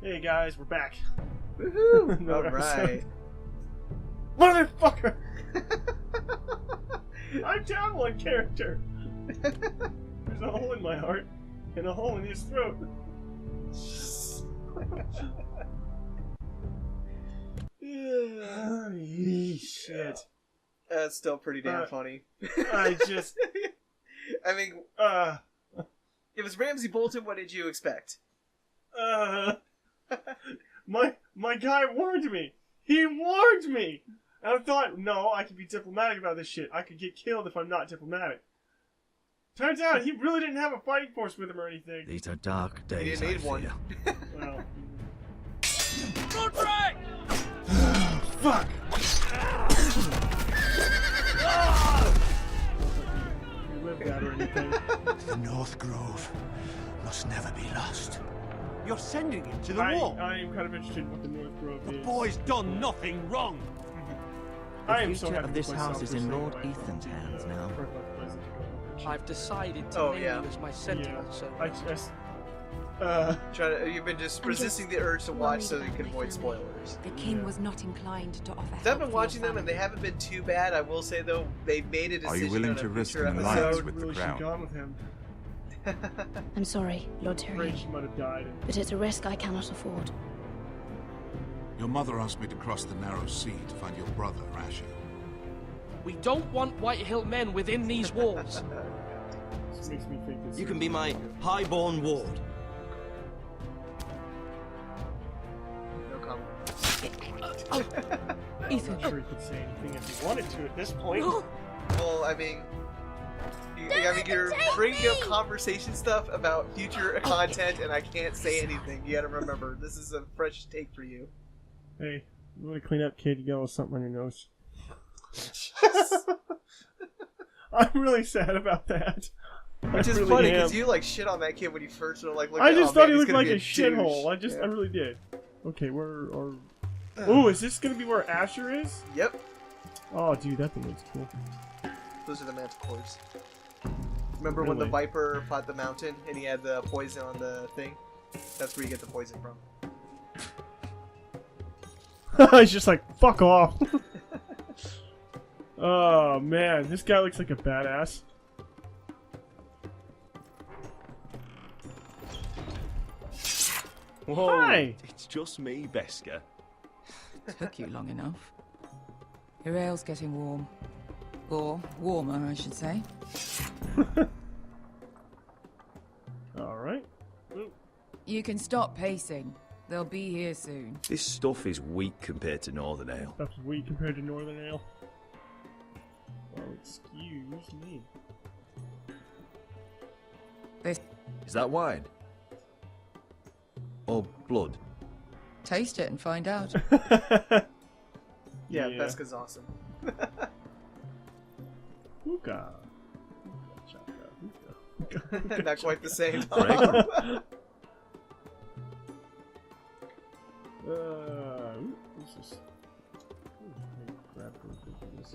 Hey guys, we're back. Woohoo! Another Alright. Motherfucker! I'm down one character. There's a hole in my heart and a hole in his throat. Shit. That's still pretty damn funny. I just... I mean, it was Ramsey Bolton. What did you expect? My guy warned me. He warned me. And I thought, no, I can be diplomatic about this shit. I could get killed if I'm not diplomatic. Turns out he really didn't have a fighting force with him or anything. These are dark days. He didn't need one. Well. Run right! Fuck! You lived that or anything. The North Grove must never be lost. You're sending him to the wall. I am kind of interested in what the North Grove is. The boy's done nothing wrong. I The am so future happy of this with house myself is for in saying Lord I Ethan's hands now. I've decided to name you as my sentinel, so... I just... You've been just resisting the urge to watch so you can avoid spoilers. The king was not inclined to offer help. I've been watching them and they haven't been too bad. I will say though, they made a decision. Are you willing on a to risk future an alliance episode. with the really should have crown? gone with him. I'm sorry, Lord Afraid Tyrion, she might have died. but it's a risk I cannot afford. Your mother asked me to cross the narrow sea to find your brother, Asher. We don't want Whitehill men within these walls. This makes me think this You can be my highborn ward. No comment. Ethan. I'm not sure he could say anything if he wanted to at this point. Well, I mean, you're bringing up conversation stuff about future content, and I can't say anything. You gotta remember, this is a fresh take for you. Hey, you want to clean up, kid? You got a little something on your nose. I'm really sad about that. Which is really funny am. because you like shit on that kid when you first were like. I just thought he looked like a douche. shithole. I Yeah. really did. Okay, oh, is this gonna be where Asher is? Yep, Oh, dude, that thing looks cool. those are the manticores. Remember when the Really? Viper fought the mountain and he had the poison on the thing? That's where you get the poison from. He's just like, fuck off. Oh man, this guy looks like a badass. Whoa! Hi. It's just me, Beska. Took you long enough. Your ale's getting warm. Or warmer, I should say. Alright. You can stop pacing. They'll be here soon. This stuff is weak compared to Northern Ale. That's weak compared to Northern Ale. Well, excuse me. This Is that wine? Or blood? taste it and find out. Yeah, Pesca's awesome. Hookah. Hookah. Not quite the same. This is...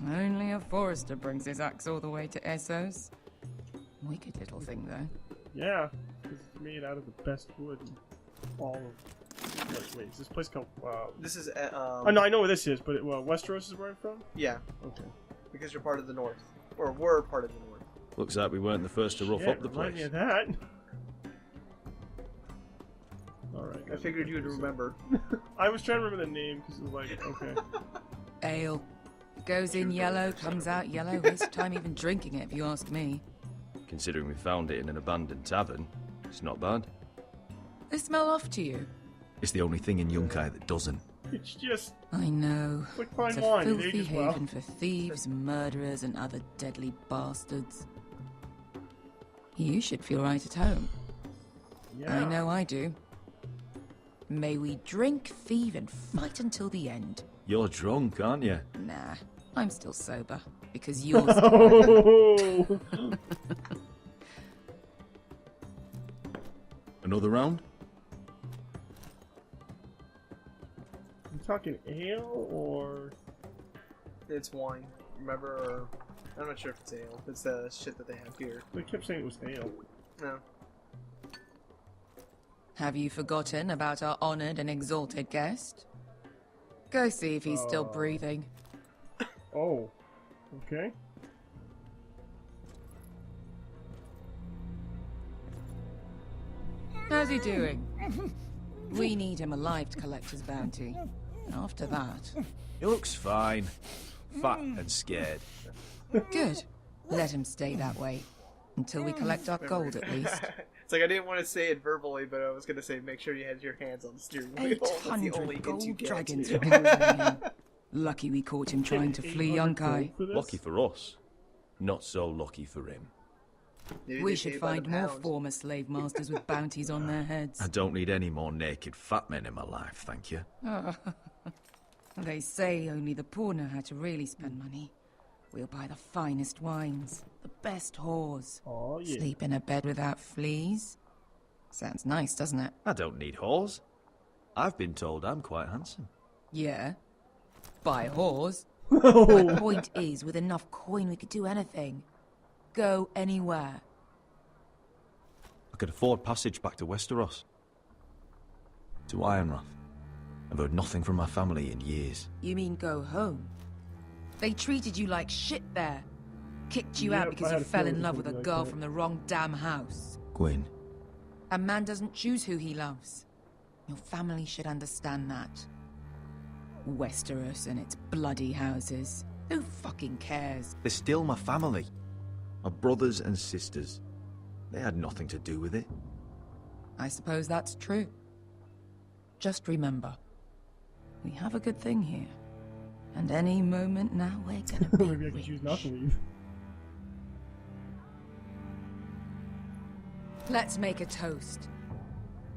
Only a forester brings his axe all the way to Essos. Wicked little thing, though. Yeah, because it's made out of the best wood in all of... Wait, is this place called... This is oh, no, I know where this is, but Westeros is where I'm from? yeah, Okay. because you're part of the North, or were part of the North. Looks like we weren't the first to rough Shit, up the remind me place. of that. Alright. I figured you would remember. I was trying to remember the name, because it was like, okay. Ale. Goes in yellow, comes out yellow. Waste time even drinking it, if you ask me. Considering we found it in an abandoned tavern, it's not bad. They smell off to you. It's the only thing in Yunkai that doesn't. It's just I know. like It's fine a wine. It filthy ages well. haven for thieves, murderers, and other deadly bastards. You should feel right at home. Yeah. I know I do. May we drink, thieve, and fight until the end. You're drunk, aren't you? Nah, I'm still sober. Because you're Oh. Another round? You talking ale or... It's wine, remember? Or I'm not sure if it's ale. It's the shit that they have here. They kept saying it was ale. No. Have you forgotten about our honored and exalted guest? Go see if he's still breathing. Oh. Okay. How's he doing? We need him alive to collect his bounty. After that... He looks fine. Fat and scared. Good. Let him stay that way. Until we collect our gold, at least. It's like I didn't want to say it verbally, but I was going to say make sure you had your hands on the steering wheel. That's the only 800 hint you gold get. dragons for holding him. Lucky we caught him trying to flee Yunkai. Lucky for us. Not so lucky for him. Maybe We they should pay by the find more pound. former slave masters with bounties on their heads. I don't need any more naked fat men in my life, thank you. They say only the poor know how to really spend money. We'll buy the finest wines, the best whores. Oh, yeah. Sleep in a bed without fleas. Sounds nice, doesn't it? I don't need whores. I've been told I'm quite handsome. Yeah. Buy whores. Oh. My point is, with enough coin we could do anything. Go anywhere. I could afford passage back to Westeros. To Ironrath. I've heard nothing from my family in years. You mean go home? They treated you like shit there. Kicked you out Yep, because I you had a fell feeling in it love was with a gonna be girl like that. from the wrong damn house. Gwyn, A man doesn't choose who he loves. Your family should understand that. Westeros and its bloody houses. Who fucking cares? they're still my family. My brothers and sisters. They had nothing to do with it. I suppose that's true. Just remember, we have a good thing here. And any moment now we're gonna be Maybe I can choose not to leave. Let's make a toast.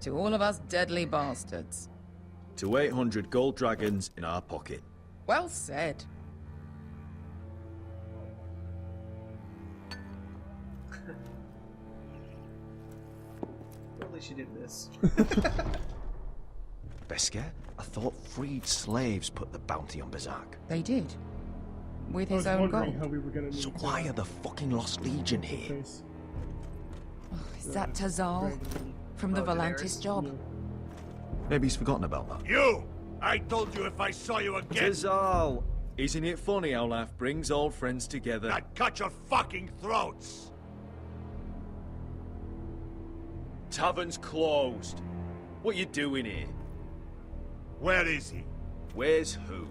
To all of us deadly bastards. To 800 gold dragons in our pocket. Well said. At least you did this. Besker, I thought freed slaves put the bounty on Berserk. They did. With I was his own wondering gold. how we were gonna So need why are the fucking Lost Legion here? face. Is that Tazal? From the Oh, Volantis Daenerys? job? Maybe he's forgotten about that. You! I told you if I saw you again, Tizal! Isn't it funny how life brings old friends together? I'd cut your fucking throats! Tavern's closed. What you doing here? Where is he? Where's who?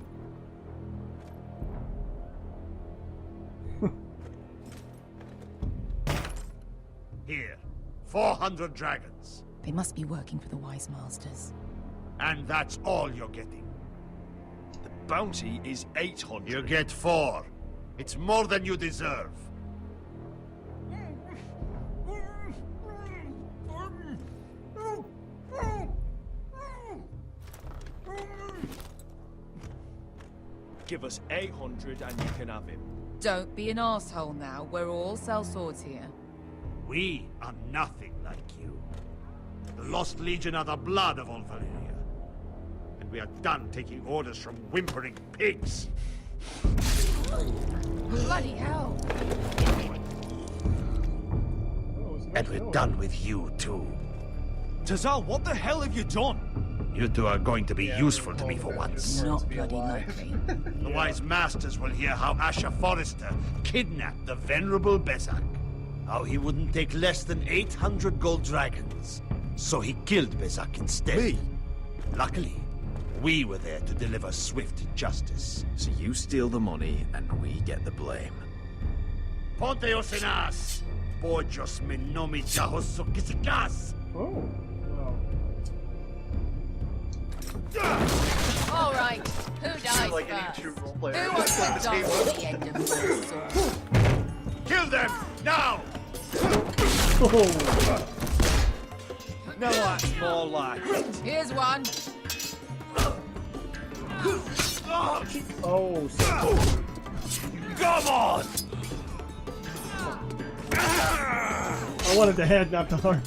Here. 400 dragons. They must be working for the Wise Masters. And that's all you're getting. The bounty is 800. You get 4. It's more than you deserve. Give us 800 and you can have him. Don't be an asshole now. We're all sellswords here. We are nothing like you. The Lost Legion are the blood of all Valyria. And we are done taking orders from whimpering pigs. Bloody hell! And we're done with you too. Tazal, what the hell have you done? You two are going to be useful to me for once. Not bloody likely. The Wise Masters will hear how Asher Forrester kidnapped the venerable Besak. How he wouldn't take less than 800 gold dragons. So he killed Besak instead. Me? Luckily, we were there to deliver swift justice. So you steal the money and we get the blame. Ponteos en as! Pojos me nomi jahos kisikas! Oh. Wow. All right, who dies Like any first? true role player. Who wants to die at the end of the sword? Kill them! Now! Oh. No, that's more like it. Here's one. Oh. Come on! I wanted the head, not the heart.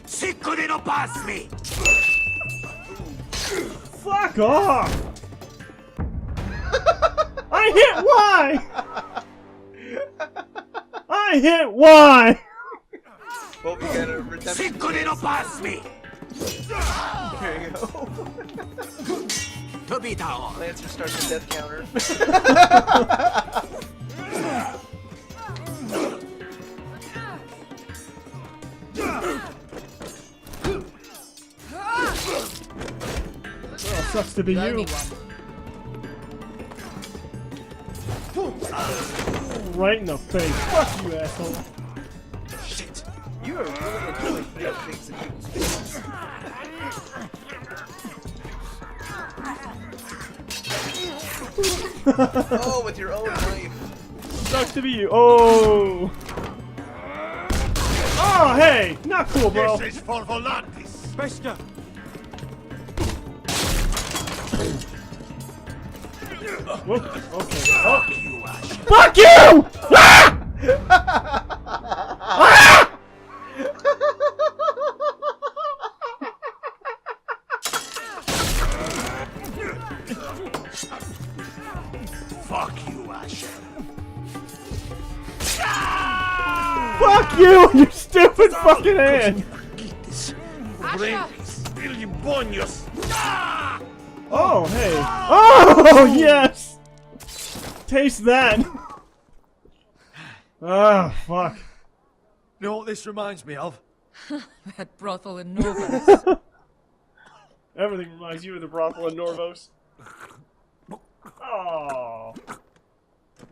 Si couldn't pass me! Fuck off! I hit Y! I hit Y! Well, we got a redemption. There you go. Lancer starts a death counter. Oh, sucks to be You owe me you. one. Right in the face. Fuck you, asshole. Shit. You are really enjoying putting things in people's faces. Oh, with your own knife. Sucks to be you. Oh. Oh, hey. Not cool, bro. This is for Volantis. Bester! Whoop. Okay. Oh. You Ash. Fuck you! Ah! Ah! Fuck you, Ash. Fuck you! You stupid fucking hand! Get this. Asha! Still bonios. Oh, hey. Oh, yes! Taste that! Ah, fuck. You know what this reminds me of? That brothel in Norvos. Everything reminds you of the brothel in Norvos. Oh.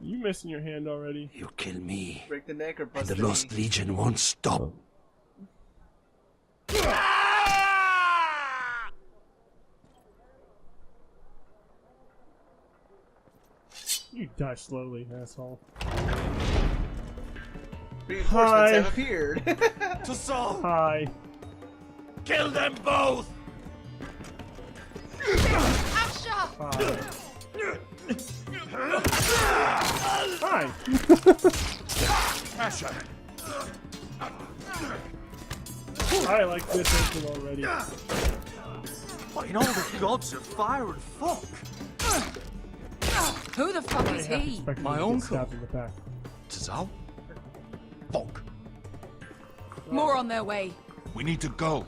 You missing your hand already? You kill me, Break the neck or and bust the the Lost knee. Legion won't stop. You die slowly, asshole. Reinforcements Hi. have appeared. To solve! Hi. Kill them both! Asha! Hi. Hi. Asher. I like this engine already. What in all the gods of fire and fuck? Who the fuck is I he? expect My you to get uncle. stabbed in the back. Tazal? Fuck. More on their way. We need to go.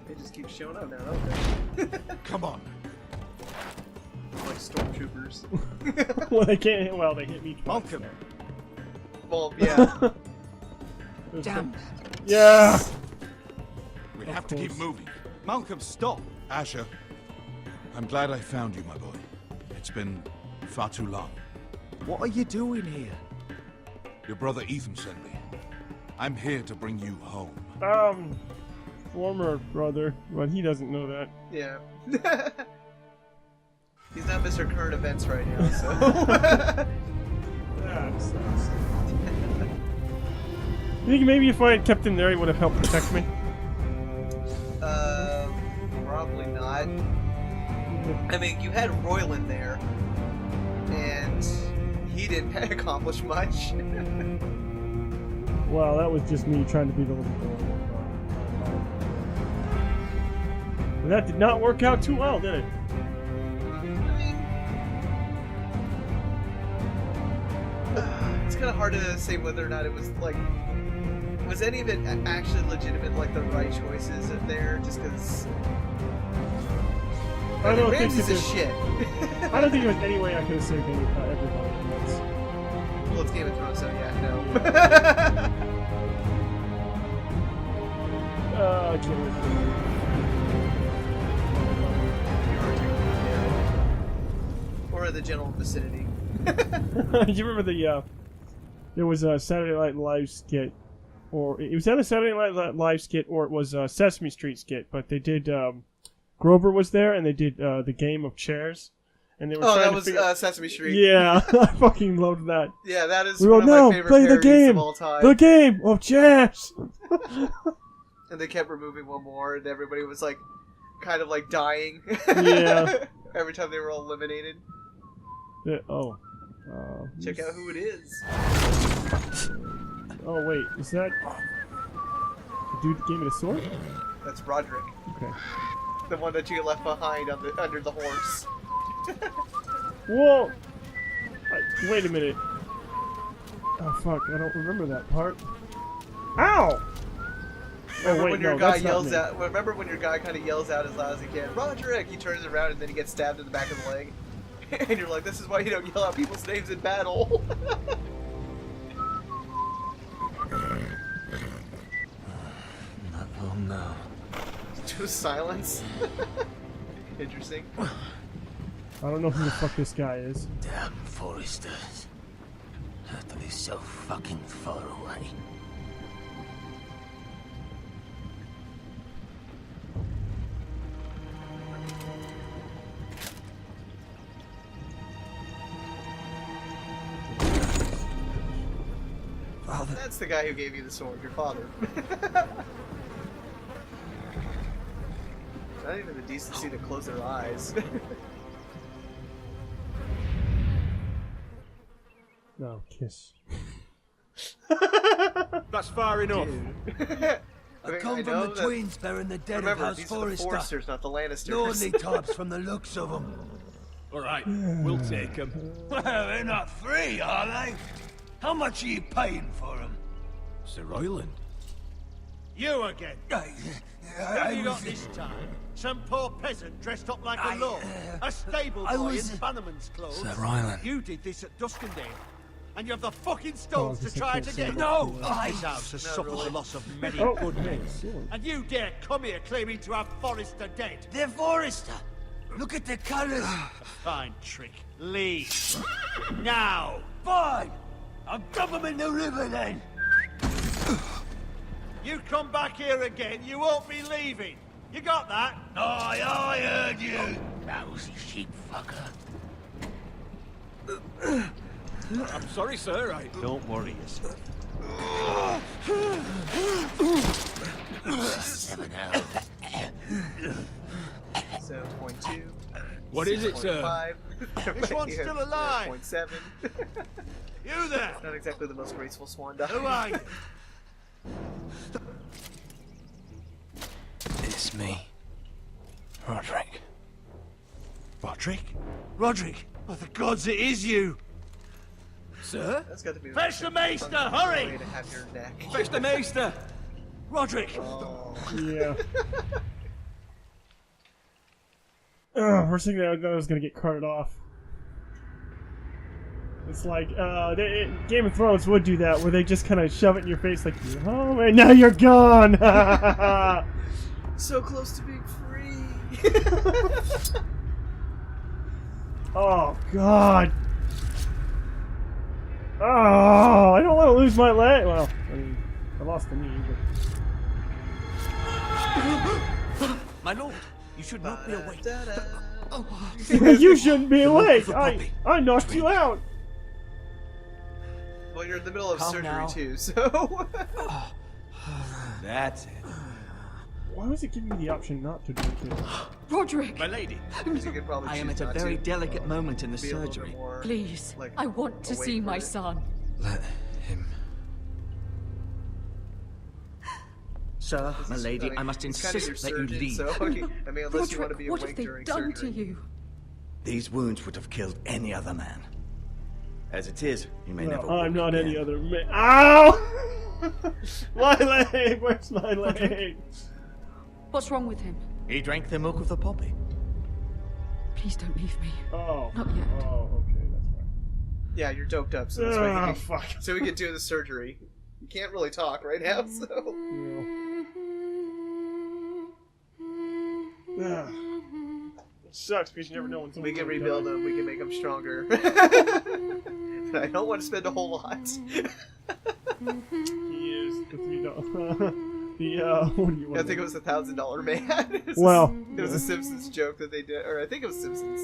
They just keep showing up now, don't they? Come on. Like stormtroopers. Well, they can't hit. Well, they hit me twice. Malcolm. Well, yeah. Damn. Yeah. We Of have to keep course. moving. Malcolm, stop! Asher, I'm glad I found you, my boy. It's been far too long. What are you doing here? Your brother Ethan sent me. I'm here to bring you home. Former brother, but he doesn't know that. Yeah. He's not Mr. Current Events right now, so. That sucks. You think maybe if I had kept him there, he would have helped protect me? Probably not. I mean, you had Royland there, and he didn't accomplish much. Well, that was just me trying to be the little girl. And that did not work out too well, did it? It's kind of hard to say whether or not it was like, was any of it actually legitimate, like the right choices in there? Just because I don't think Ramses it is is. shit. I don't think there was any way I could have saved everybody. Well, it's Game of Thrones, so yeah, no. I can't wait for Or the general vicinity. that. You remember the, there was a Saturday Night Live skit, or it was either Saturday Night Live skit or it was a Sesame Street skit, but they did, Grover was there and they did, the game of chairs. And they were Oh, trying that to was figure- Sesame Street. Yeah, I fucking loved that. Yeah, that is We one go, of my no, favorite play the parodies game, of all time. the game of chairs. And they kept removing one more, and everybody was like, kind of like dying. Yeah. Every time they were eliminated. Yeah, oh. Check out who it is. Oh wait, is that the dude that gave me the sword? That's Roderick, Okay. the one that you left behind on the under the horse. Whoa! Wait a minute. Oh fuck, I don't remember that part. Ow! Remember wait, when your no, guy that's not yells me. out? Remember when your guy kind of yells out as loud as he can, "Roderick!" He turns around and then he gets stabbed in the back of the leg, and you're like, "This is why you don't yell out people's names in battle." Not long now. Just silence. Interesting. I don't know who the fuck this guy is. Damn foresters. Have to be so fucking far away. Father. That's the guy who gave you the sword, your father. Not even the decency to close their eyes. No, kiss. That's far enough. I come from the twins bearing the dead remember, of House these are the Forrester. Foresters, not the Lannisters. Lonely types from the looks of them. All right, we'll take them. Well, they're not free, are they? How much are you paying for them? Sir Royland. You again. What have you got this time? Some poor peasant dressed up like a lord. A stable boy in Bannerman's clothes. Sir Royland. You did this at Duskendale. And you have the fucking stones to try it again. No! This house has suffered the loss of many Oh, good men. sword. And you dare come here claiming to have Forrester dead. They're Forrester. Look at the colours. A fine trick. Leave. Now. Fine. I'll dump them in the river then. You come back here again, you won't be leaving. You got that? Aye, I heard you. Lousy sheep fucker. I'm sorry, sir. Don't worry yourself. 7.2. What is it, sir? 6.5. This one's still alive. 7.7. You there? Not exactly the most graceful swan dive. Who are you? It's me. Roderick. Roderick? Roderick! Oh, the gods, it is you! Sir? That's got to be Fetch the maester, hurry! way to have your neck. Fetch the maester! Roderick! Oh. Yeah. First thing I was gonna get carted off. It's like, Game of Thrones would do that, where they just kind of shove it in your face like, oh, and now you're gone! So close to being free! Oh, God! Oh, I don't want to lose my leg! Well, I mean, I lost the knee, but... My lord, you should not be awake. You shouldn't be awake! I knocked you out! Well, you're in the middle of Calm surgery now. too, so... That's it. Why was it giving me the option not to drink it? Roderick! My lady! You could probably I am choose at a not very to. delicate moment in the Be a little bit surgery. more, Please, like, I want to awake see for my it. son. Let him. Sir, my This is- lady, mean, I must it's kind of insist your that you surgeon, leave. So, I mean, unless you want to be Roderick, what awake have they during done surgery. to you? These wounds would have killed any other man. As it is, you may never No, I'm walk not again. any other man. Ow! My leg! Where's my leg? What's wrong with him? He drank the milk of the poppy. Please don't leave me. Oh. Not yet. Oh, okay, that's fine. Yeah, you're doped up, so that's why Oh, fuck. so we can do the surgery. You can't really talk right now, so... Yeah. It sucks because you never know when We someone's can gonna rebuild die. them, we can make them stronger. But I don't want to spend a whole lot. He is the $3. What do you want? I think it was $1,000 man. It was Well, it was a Simpsons joke that they did, or I think it was Simpsons,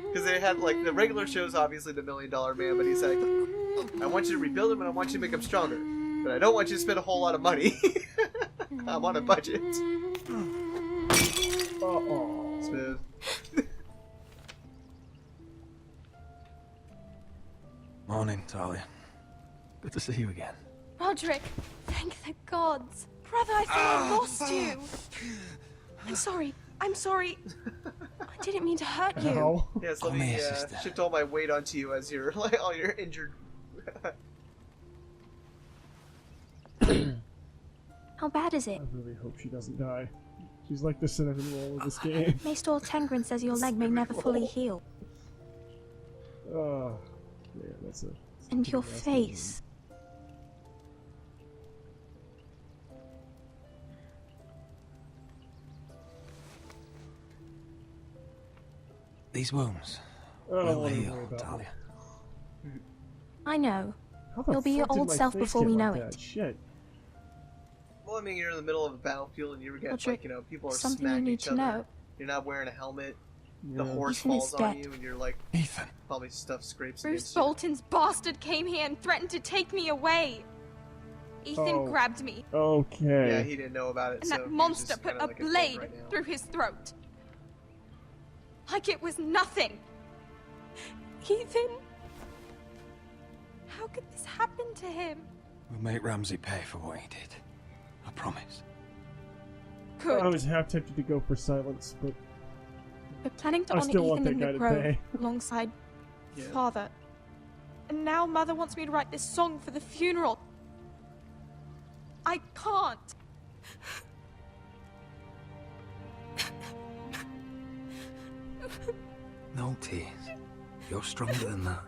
because they had like the regular show's obviously the $1 Million Man, but he's like, I want you to rebuild him and I want you to make him stronger, but I don't want you to spend a whole lot of money. I'm on a budget. Uh-oh. Smooth. Morning, Talia. Good to see you again. Roderick, thank the gods. Brother, I thought I lost you. I'm sorry. I'm sorry. I didn't mean to hurt you. Ow. Yes, let Come me here, sister. shift all my weight onto you as you're like all your injured. How bad is it? I really hope she doesn't die. She's like the cinnamon roll of this game. Maester Tengrin says your leg may never fully heal. Oh, man, that's a... And your face. These wounds I don't will want to heal, worry about Talia. I know. How the You'll be your fuck did old my self face before get we like know that? it. Shit. Well, I mean, you're in the middle of a battlefield and you're getting, Rodrik, like, you know, people are something you smacking need each to other. know. You're not wearing a helmet. Yeah. The horse Ethan is falls on dead. you and you're like, Ethan. probably stuff scrapes Bruce against you. Bolton's bastard came here and threatened to take me away. Ethan Oh. grabbed me, Okay. Yeah, he didn't know about it, and so that he's monster just put kinda a like dead blade right now. through his throat. Like it was nothing. Ethan, how could this happen to him? We'll make Ramsay pay for what he did. I promise. Good. I was half tempted to go for silence, but We're planning to I honor still want Ethan in that the guy to grove pay. alongside Yeah. Father. And now Mother wants me to write this song for the funeral. I can't. No tears. You're stronger than that.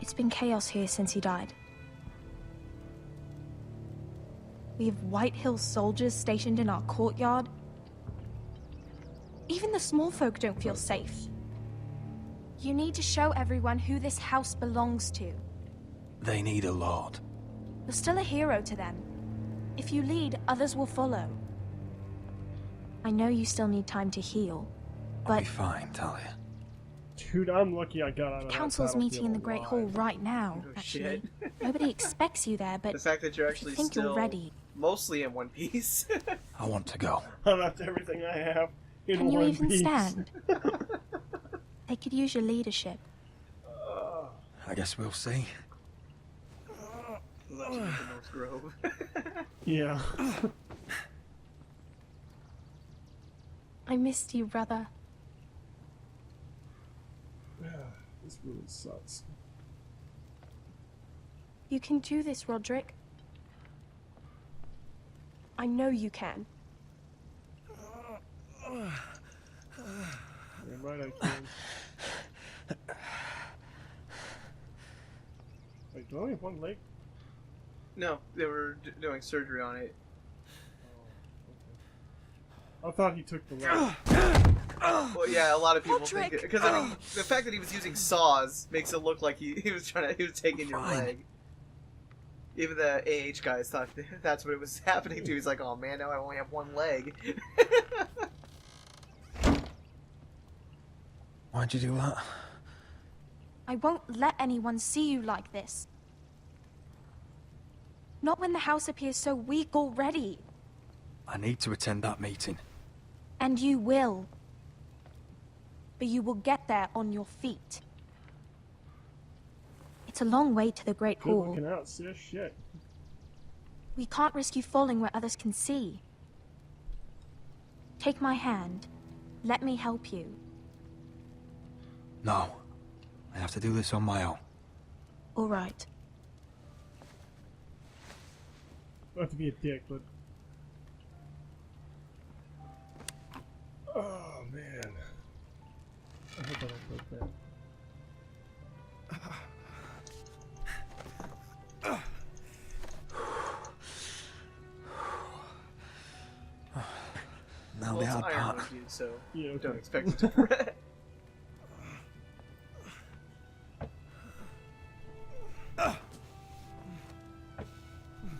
It's been chaos here since he died. We have White Hill soldiers stationed in our courtyard. Even the small folk don't feel safe. You need to show everyone who this house belongs to. They need a lord. You're still a hero to them. If you lead, others will follow. I know you still need time to heal, I'll but be fine, Talia. dude, I'm lucky I got out of that Council's meeting in the battlefield Great Hall alive. right now, Oh, actually. shit. Nobody expects you there, but The fact that you're if you actually think still you're ready, mostly in one piece. I want to go. I left everything I have in can you one even piece. stand? They could use your leadership. I guess we'll see. Legend of the North Grove. Yeah. I missed you, brother. This really sucks. You can do this, Rodrik. I know you can. You're right, I can. Wait, do I only have one leg? No, they were doing surgery on it. I thought he took the leg. Well, yeah, a lot of people Rodrik! think because I mean, the fact that he was using saws makes it look like he was taking your Fine. leg. Even the AH guys thought that's what it was happening to. He's like, "Oh man, now I only have one leg." Why'd you do that? I won't let anyone see you like this. Not when the house appears so weak already. I need to attend that meeting. And you will. But you will get there on your feet. It's a long way to the Great Good Hall. looking out, sis. Shit. We can't risk you falling where others can see. Take my hand. Let me help you. No. I have to do this on my own. All right. Not to be a dick, but. Oh man. I hope I don't break that. Now Well, the it's hard iron part. with you, so Yeah, okay. don't expect it to fret.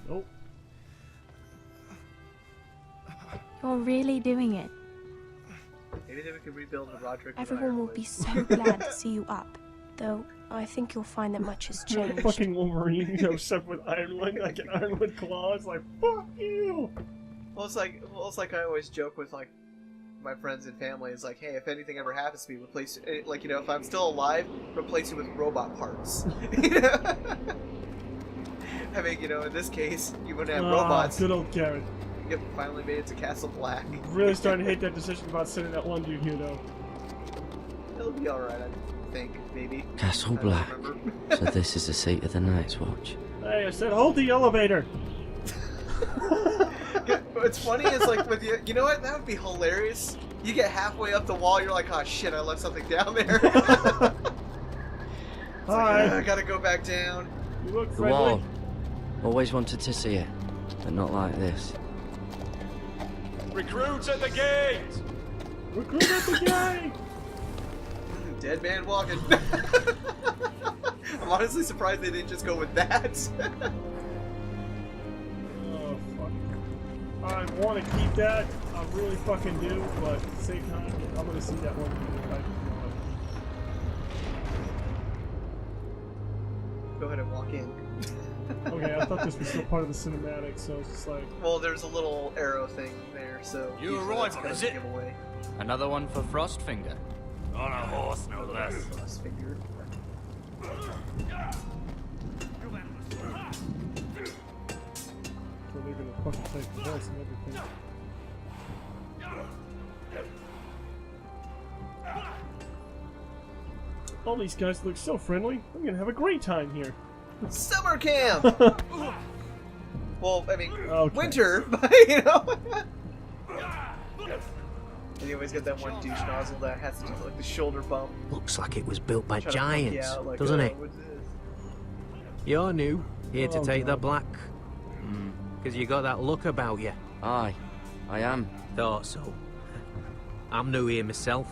Nope. You're really doing it. Maybe then we can rebuild the Rodrik. with Everyone iron will wood. be so glad to see you up. Though, I think you'll find that much has Like changed. fucking Wolverine, you know, except with ironwood, like an ironwood claw. It's like, fuck you! Well, it's like I always joke with like my friends and family. It's like, hey, if anything ever happens to me, replace it. Like, you know, if I'm still alive, replace it with robot parts. You know? I mean, you know, in this case, you wouldn't have robots. Good old Garrett. Yep, finally made it to Castle Black. Really starting to hate that decision about sending that one dude here, though. He'll be alright, I think, maybe. Castle Black. So this is the seat of the Night's Watch. Hey, I said hold the elevator! What's funny is, like, with you know what? That would be hilarious. You get halfway up the wall, you're like, oh shit, I left something down there. Hi. I gotta go back down. You look The friendly. wall. Always wanted to see it, but not like this. Recruits at the gate! Recruit at the gate! Dead man walking. I'm honestly surprised they didn't just go with that. Oh, fuck. I want to keep that. I really fucking do, but at the same time, I'm gonna see that one. Go ahead and walk in. Okay, I thought this was still part of the cinematic, so it's just like... Well, there's a little arrow thing there, so... You arrival, is it? Giveaway. Another one for Frostfinger. On a horse, no less. Frostfinger. So they're gonna fucking take the horse and everything. All these guys look so friendly. I'm gonna have a great time here. Summer camp! Well, I mean, okay. winter, but you know. And you always get that one douche nozzle that has to do like the shoulder bump. Looks like it was built by Try to pump you giants, out, like, doesn't it? what's this? You're new, here to Oh, take the God. black. Because you got that look about you. Aye, I am. Thought so. I'm new here myself.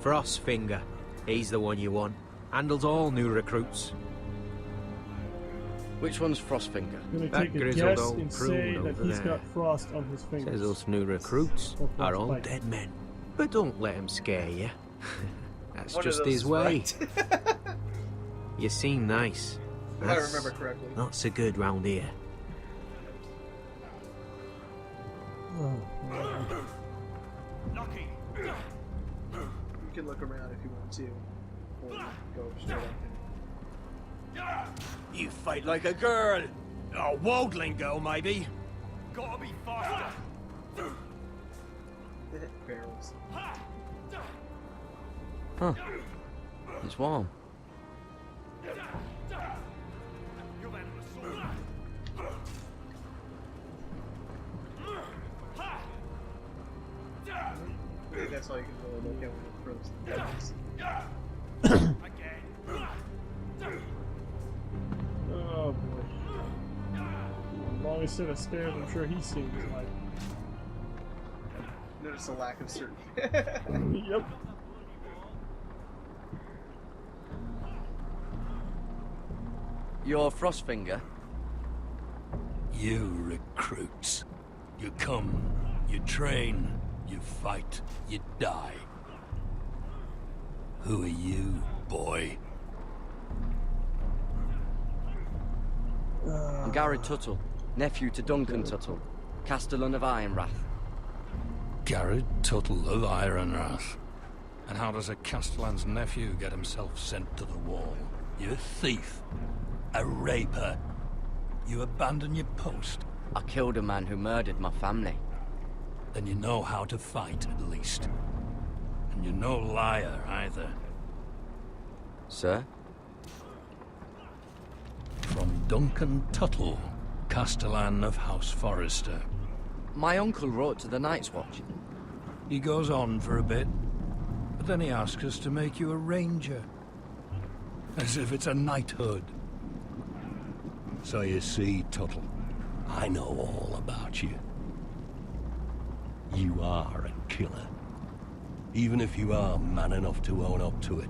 Frostfinger, he's the one you want. Handles all new recruits. Which one's Frostfinger? I'm gonna That take a grizzled guess old and prune say that over he's there. got frost on his fingers. Says us new recruits Or are all frostbite. dead men. But don't let him scare you. That's One of just those his is way. right. You seem nice. If I That's remember correctly. not so good round here. Oh, man. You can look around if you want to. Or go straight up. You fight like a girl. A waldling girl, maybe. Gotta be faster. Barrels. Huh. It's warm. I think that's all you can really look at when it throws the barrels. Oh boy. The longest set of stairs I'm sure he's seen in his life. Notice a lack of certainty. Yep. You're Frostfinger? You recruits. You come, you train, you fight, you die. Who are you, boy? I'm Garrett Tuttle, nephew to Duncan Tuttle, Castellan of Ironrath. Garrett Tuttle of Ironrath. And how does a Castellan's nephew get himself sent to the wall? You thief. A raper. You abandon your post. I killed a man who murdered my family. Then you know how to fight, at least. And you're no liar, either. Sir? From Duncan Tuttle, Castellan of House Forrester. My uncle wrote to the Night's Watch. He goes on for a bit, but then he asks us to make you a ranger. As if it's a knighthood. So you see, Tuttle, I know all about you. You are a killer. Even if you are man enough to own up to it.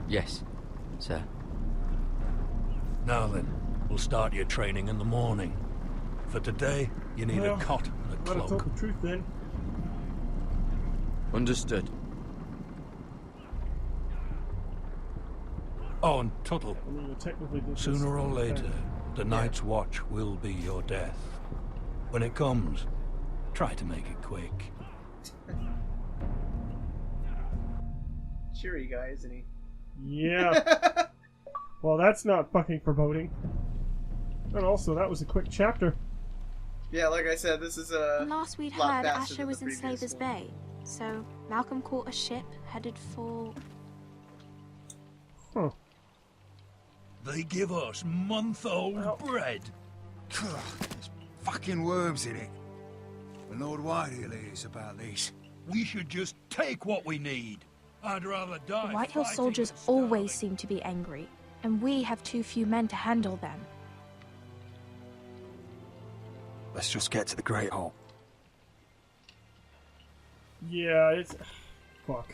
Yes, sir. Now then, we'll start your training in the morning. For today, you need Well, a cot and a Gotta tell cloak. the truth then. Understood. Oh, and Tuttle, I mean, you technically did this sooner or in the later, past. the Night's Watch will be your death. When it comes, try to make it quick. Cheery guy, isn't he? Yeah. Well, that's not fucking foreboding. And also, that was a quick chapter. Yeah, like I said, this is a Last we'd lot heard, faster Asher than was the in previous Slaver's one. Bay, so Malcolm caught a ship headed for... Huh. They give us month-old bread. There's fucking worms in it. But Lord Whitehill is about these. We should just take what we need. I'd rather die The Whitehill fighting soldiers than starving. always seem to be angry, and we have too few men to handle them. Let's just get to the Great Hall. Yeah, it's... Fuck.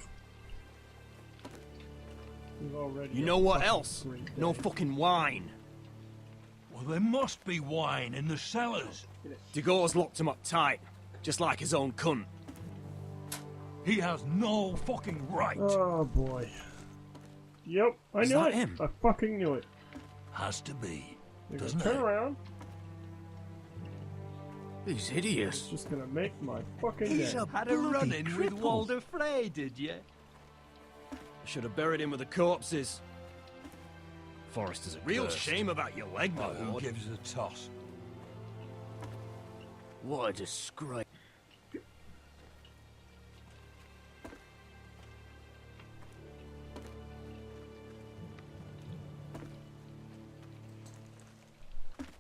We've already You got know what fucking else? great No day. fucking wine. Well, there must be wine in the cellars. Degau's locked him up tight, just like his own cunt. He has no fucking right. Oh boy. Yep, I Is knew that it. him? I fucking knew it. Has to be. You're Doesn't gonna turn it? around. He's It's hideous. just gonna make my fucking He's day. a Had a bloody run-in with cripple. Walder Frey, did you? Should have buried him with the corpses. Forrester's a Real cursed. shame about your leg, my But who lord. gives a toss? What a disgrace.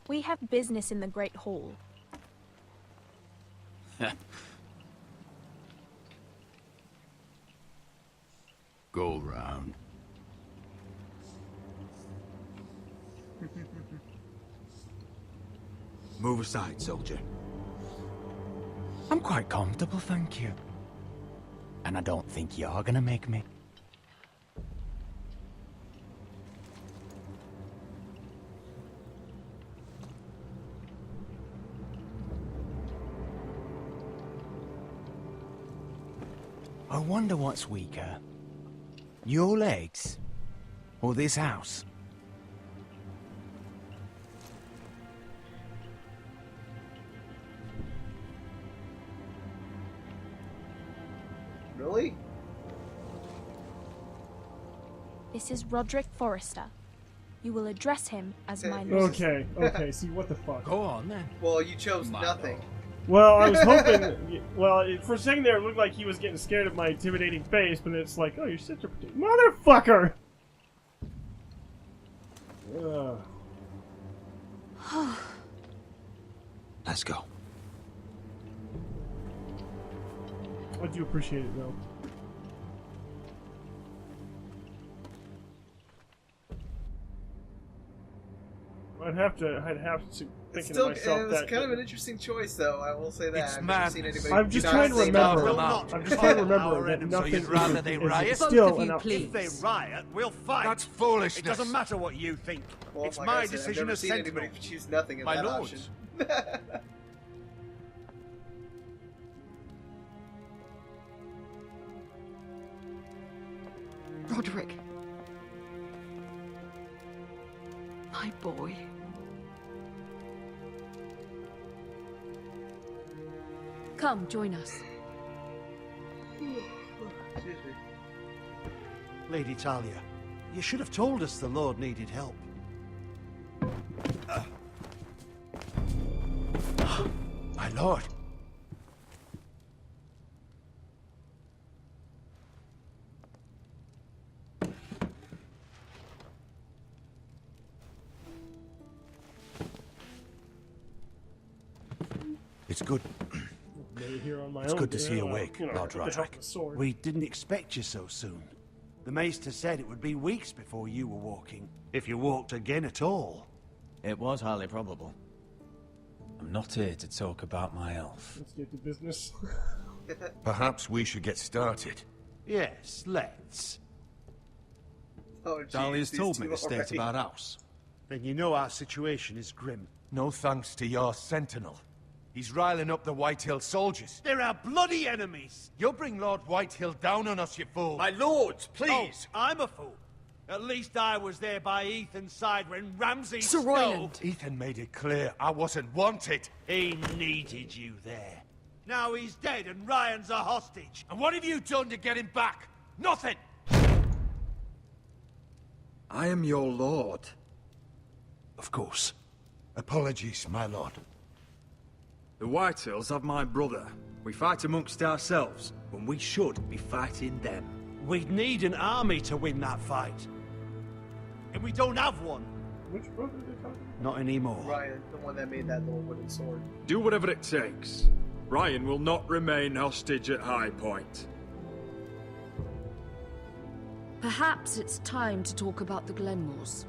We have business in the Great Hall. Go round. Move aside, soldier. I'm quite comfortable, thank you. And I don't think you're gonna make me. I wonder what's weaker. Your legs? Or this house? Really? This is Roderick Forrester. You will address him as my lord. Okay, see, what the fuck? Go on then. Well, you chose nothing. Well, I was hoping... Well, for a second there, it looked like he was getting scared of my intimidating face, but it's like, oh, your sister... Motherfucker! Ugh. Let's go. I do appreciate it, though. I'd have to think to myself it was that... kind of an interesting choice, though. I will say that. It's I've mad. never seen anybody. I'm just not trying to say remember. that. I'm just trying to remember that nothing you'd rather is, they is riot? still Both of you, enough. please. If they riot, we'll fight. That's foolishness. It doesn't matter what you think. Well, It's like my I said, decision I've never as seen sentinel. anybody choose nothing in My that lords. option. Roderick. My boy. Come, join us. Excuse me. Lady Talia, you should have told us the Lord needed help. My lord. It's good. Maybe here on my It's own, good to see you well, awake, you know, Lord with the help Roderick. of the sword. We didn't expect you so soon. The Maester said it would be weeks before you were walking, if you walked again at all. It was highly probable. I'm not here to talk about my elf. Let's get to business. Perhaps we should get started. Yes, let's. Oh, geez, Dahlia's these told me two the state already. of our house. Then you know our situation is grim. No thanks to your sentinel. He's riling up the Whitehill soldiers. They're our bloody enemies! You'll bring Lord Whitehill down on us, you fool. My lords, please! Oh, I'm a fool. At least I was there by Ethan's side when Ramsay Sir stole. Royland. Ethan made it clear I wasn't wanted. He needed you there. Now he's dead and Ryan's a hostage. And what have you done to get him back? Nothing! I am your lord. Of course. Apologies, my lord. The Whitehills have my brother. We fight amongst ourselves, when we should be fighting them. We'd need an army to win that fight. And we don't have one. Which brother are they talking Not anymore. Ryan, the one that made that little wooden sword. Do whatever it takes. Ryan will not remain hostage at High Point. Perhaps it's time to talk about the Glenmores.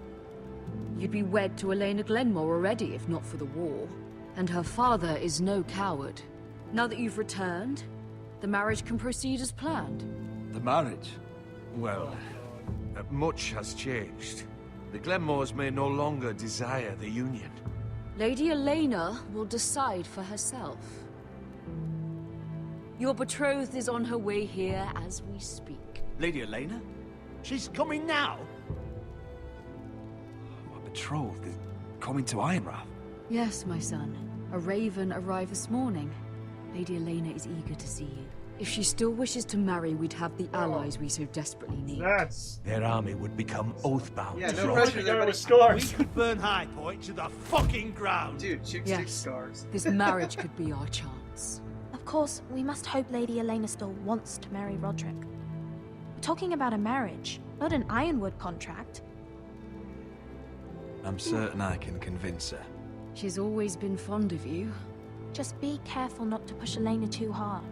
You'd be wed to Elena Glenmore already if not for the war. And her father is no coward. Now that you've returned, the marriage can proceed as planned. The marriage? Well, much has changed. The Glenmores may no longer desire the union. Lady Elena will decide for herself. Your betrothed is on her way here as we speak. Lady Elena? She's coming now? My betrothed is coming to Ironrath. Yes, my son. A raven arrived this morning. Lady Elena is eager to see you. If she still wishes to marry, we'd have the allies we so desperately need. Their army would become oath-bound. Yeah, to no Roderick. pressure there, buddy. Scars. We could burn High Point to the fucking ground. Dude, chicks Yes. stick scars. This marriage could be our chance. Of course, we must hope Lady Elena still wants to marry Roderick. We're talking about a marriage, not an Ironwood contract. I'm certain I can convince her. She's always been fond of you. Just be careful not to push Elena too hard.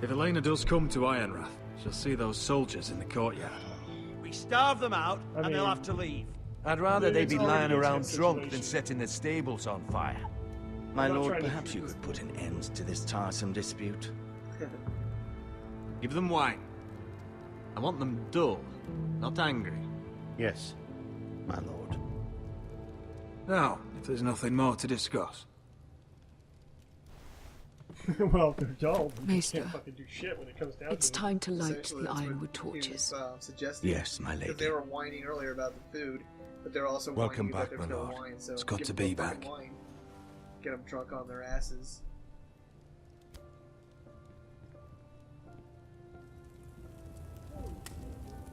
If Elena does come to Ironrath, she'll see those soldiers in the courtyard. We starve them out, I and they'll mean- have to leave. I'd rather they It's be already lying a around tense drunk situation. than setting the stables on fire. My I'm not lord, trying to perhaps you confuse could put an end to this tiresome dispute. Give them wine. I want them dull, not angry. Yes, my lord. Now, if there's nothing more to discuss. Well, they're dull. They Maester, can't fucking do shit when it comes down It's to it. time to light Essentially, the that's what ironwood he was, torches. suggesting. Yes, my lady. Because they were whining earlier about the food, but they're also Welcome whining that back, there's my no lord. wine. So It's good give to them be fucking back. Wine. Get them drunk on their asses.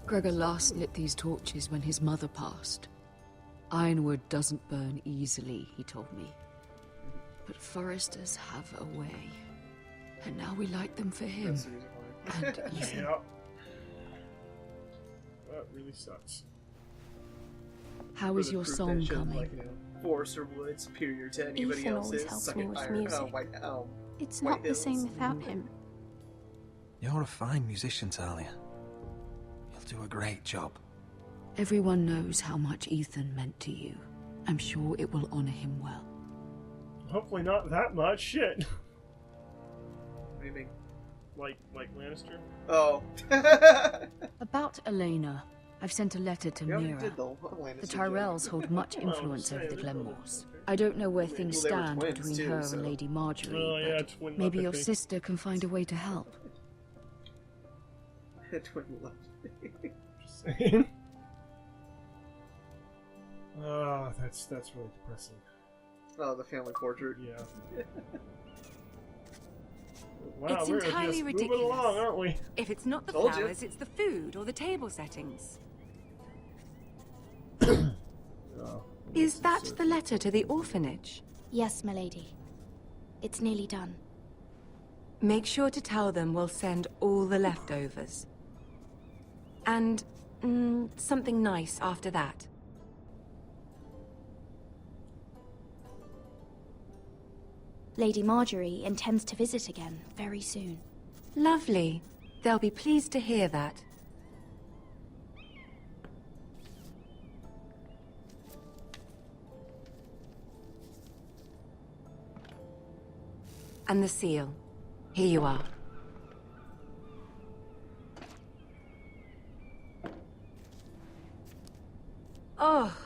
Gregor last lit these torches when his mother passed. Ironwood doesn't burn easily, he told me. But foresters have a way. And now we light them for him. That's the reason why. And Ethan. Yeah. That really sucks. How For is the your proof song that shows, coming? Like, you know, Forester Wood superior to anybody Ethan else's. always helps Suck me it, with Iron- music. White Elm. It's White not the same Hills. without him. You're a fine musician, Talia. You'll do a great job. Everyone knows how much Ethan meant to you. I'm sure it will honor him well. Hopefully not that much. Shit. What do you mean? Like Lannister? Oh. About Elena, I've sent a letter to We already Mira. did the Lannister The joke. Tyrells hold much Well, influence I'm over the saying they're Glenmores. I don't know where things Well, they were stand twins, between too, her so- and Lady Marjorie, Oh, yeah, but twin maybe your telepathy. sister can find a way to help. Twin love. Just saying. Oh, that's really depressing. Oh, the family portrait. Yeah. Wow, It's we're entirely just ridiculous. moving along, aren't we? If it's not the Told you. flowers, it's the food or the table settings. Oh, Is that the letter to the orphanage? Yes, my lady. It's nearly done. Make sure to tell them we'll send all the leftovers. And something nice after that. Lady Marjorie intends to visit again very soon. Lovely. They'll be pleased to hear that. And the seal. Here you are. Oh,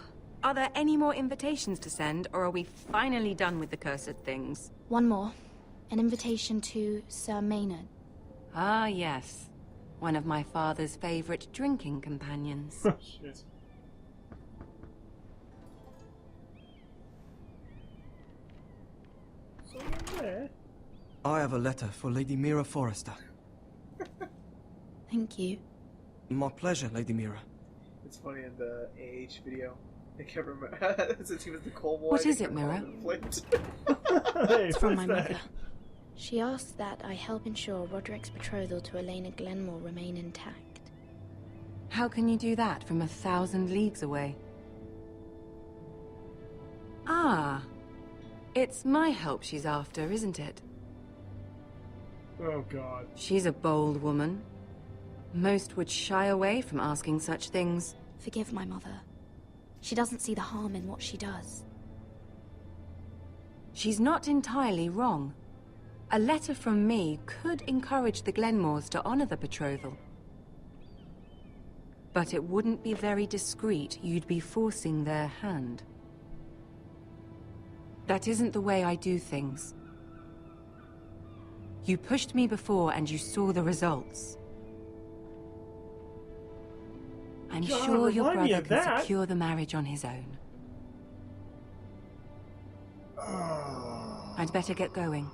are there any more invitations to send, or are we finally done with the cursed things? One more. An invitation to Sir Maynard. Ah, yes. One of my father's favorite drinking companions. Shit. I have a letter for Lady Mira Forrester. Thank you. My pleasure, Lady Mira. It's funny in the AH video. I can't remember. Since he was the Cold War. What is it, Mira? Hey, It's from what's my that? mother. She asked that I help ensure Roderick's betrothal to Elena Glenmore remain intact. How can you do that from 1,000 leagues away? Ah, it's my help she's after, isn't it? Oh, God. She's a bold woman. Most would shy away from asking such things. Forgive my mother. She doesn't see the harm in what she does. She's not entirely wrong. A letter from me could encourage the Glenmores to honor the betrothal. But it wouldn't be very discreet. You'd be forcing their hand. That isn't the way I do things. You pushed me before and you saw the results. I'm God, sure your remind me brother of can that. secure the marriage on his own. I'd better get going.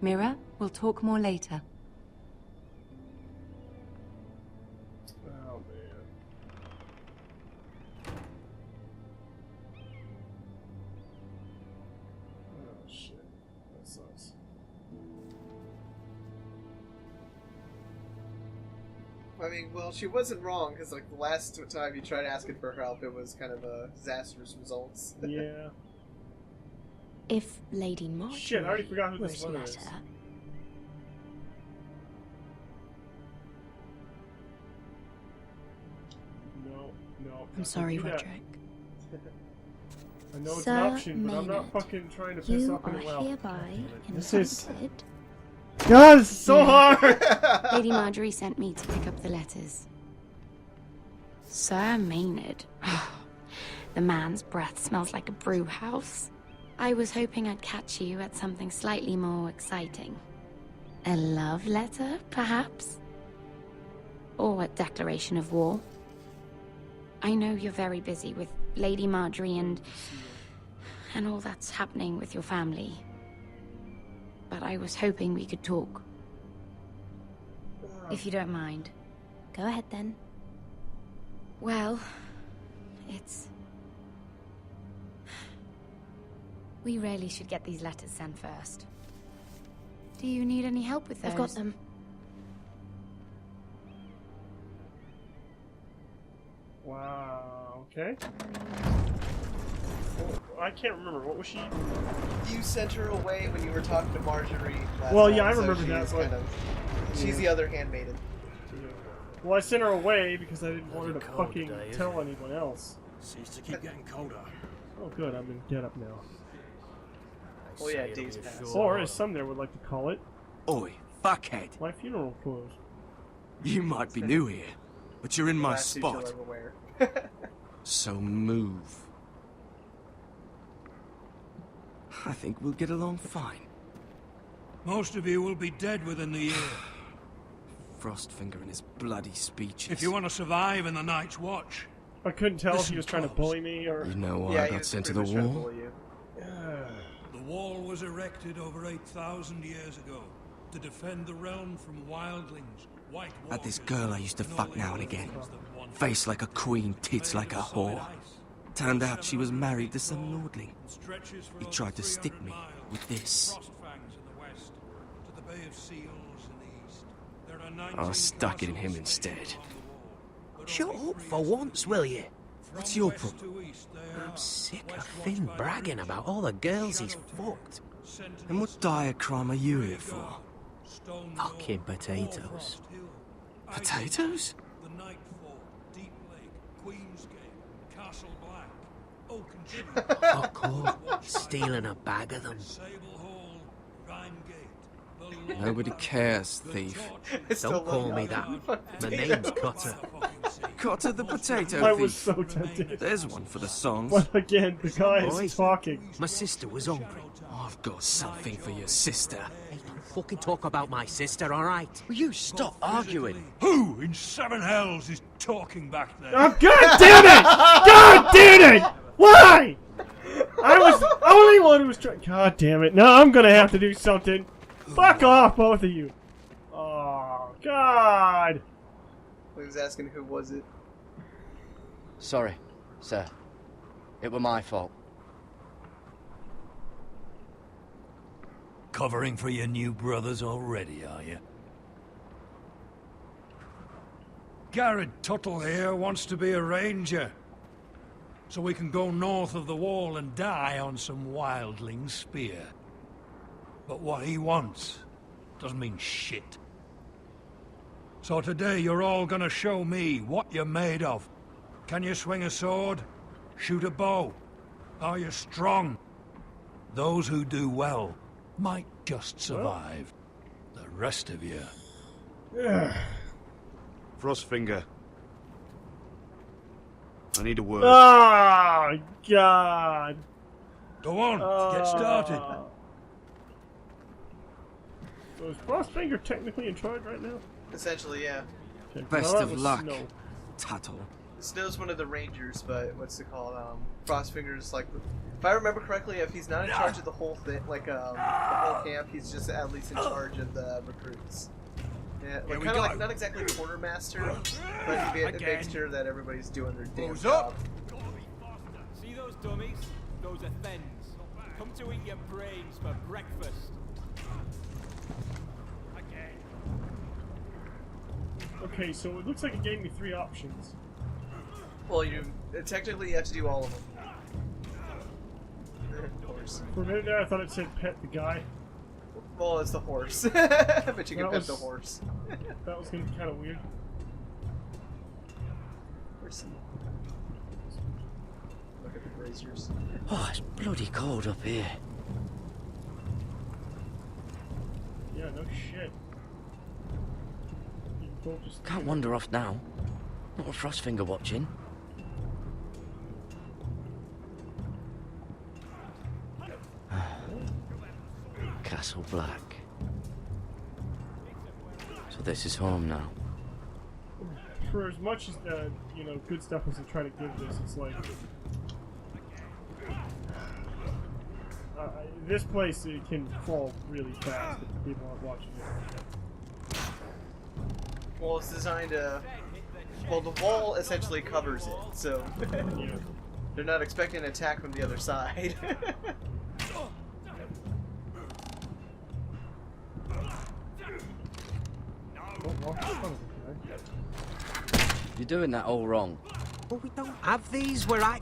Mira, we'll talk more later. Oh, man. Oh, shit. That sucks. I mean, well, she wasn't wrong, because, like, the last time you tried asking for help, it was kind of a disastrous results. Yeah. If Lady Marjorie Shit, I already forgot who were this to one let is. her, No. I'm sorry, Do that. Roderick. I know it's Sir an option, but I'm not Maynard, fucking trying to piss you off are anyone else. hereby This is... invited. God, this is so hard! Lady Marjorie sent me to pick up the letters. Sir Maynard. The man's breath smells like a brew house. I was hoping I'd catch you at something slightly more exciting. A love letter, perhaps? Or a declaration of war? I know you're very busy with Lady Marjorie and all that's happening with your family. But I was hoping we could talk. If you don't mind. Go ahead then. Well, it's... We really should get these letters sent first. Do you need any help with those? I've got them. Wow, okay. Oh, I can't remember, what was she? You sent her away when you were talking to Marjorie last Well, time, yeah, I so remember she's that, but... kind of- she's the other handmaiden. Well, I sent her away because I didn't want her to fucking tell anyone else. Seems to keep getting colder. Oh good, I'm in get up now. Oh yeah, days pass. Or, as some there would like to call it, Oi, fuckhead. my funeral clothes. You might be new here, but you're in my Last suit you'll spot. ever wear. So move. I think we'll get along fine. Most of you will be dead within the year. Frostfinger and his bloody speeches. If you want to survive in the Night's Watch. I couldn't tell if Listen he was trying to bully me or... You know why Yeah, I he got was sent to the pretty much trying to wall? bully you. The wall was erected over 8,000 years ago to defend the realm from wildlings, white Had this walkers, girl I used to and fuck all the now and other again. things that one Face like a queen, tits like a whore. Turned out she was married to some lordling. stretches for He over tried to 300 stick me miles with this. from Frostfangs in the west to the Bay of Seals in the east. There are 19 I stuck it in him castles instead. around the wall. Shut up for once, will you? What's your problem? To east, they are I'm sick of Finn bragging about all the girls he's fucked. And what dire crime are you here for? Fucking potatoes. Potatoes? The Nightfall, Deep Lake, Queensgate, Castle Black, Oakentree, Fuck off. Stealing a bag of them. Sable Hall, Rhymegate, the Nobody cares, thief. Don't call me that. My name's Cutter. Cotter the potato I thief. was so tempted. There's one for the songs. But again, the guy Boy, is talking. My sister was hungry. I've got something for your sister. Hey, don't fucking talk about my sister, alright? Will you stop arguing? Who in seven hells is talking back there? Oh, God damn it! God damn it! Why? I was the only one who was trying. God damn it! No, I'm gonna have to do something. Fuck off, both of you. Oh God! He was asking who was it. Sorry, sir. It were my fault. Covering for your new brothers already, are you? Garrett Tuttle here wants to be a ranger. So we can go north of the wall and die on some wildling spear. But what he wants doesn't mean shit. So today you're all gonna show me what you're made of. Can you swing a sword? Shoot a bow? Are you strong? Those who do well might just survive. The rest of you... Frostfinger. I need a word. Oh, God. Go on, get started. So is Frostfinger technically in charge right now? Essentially, yeah. Okay. Best Well, that of was luck, Snow. Tuttle. Snow's one of the rangers, but what's it called? Frostfinger's like, if I remember correctly, if he's not in charge of the whole thing, like the whole camp, he's just at least in charge of the recruits. Yeah, like kind of like not exactly quartermaster, but he makes sure that everybody's doing their damn job. See those dummies? Those are thens. Come to eat your brains for breakfast. Okay, so it looks like it gave me 3 options. Well, technically you have to do all of them. Of course. For a minute there, I thought it said pet the guy. Well, it's the horse, but you can pet the horse. That was gonna be kind of weird. Look at the braziers. Oh, it's bloody cold up here. Yeah, no shit. You both just Can't wander off now. Not a Frostfinger watching. Castle Black. So this is home now. For as much as you know, good stuff as they try to give this, it's like this place it can fall really fast if people aren't watching it. Well, it's designed to. Well, the wall essentially covers it, so they're not expecting an attack from the other side. You're doing that all wrong. But we don't have these where I...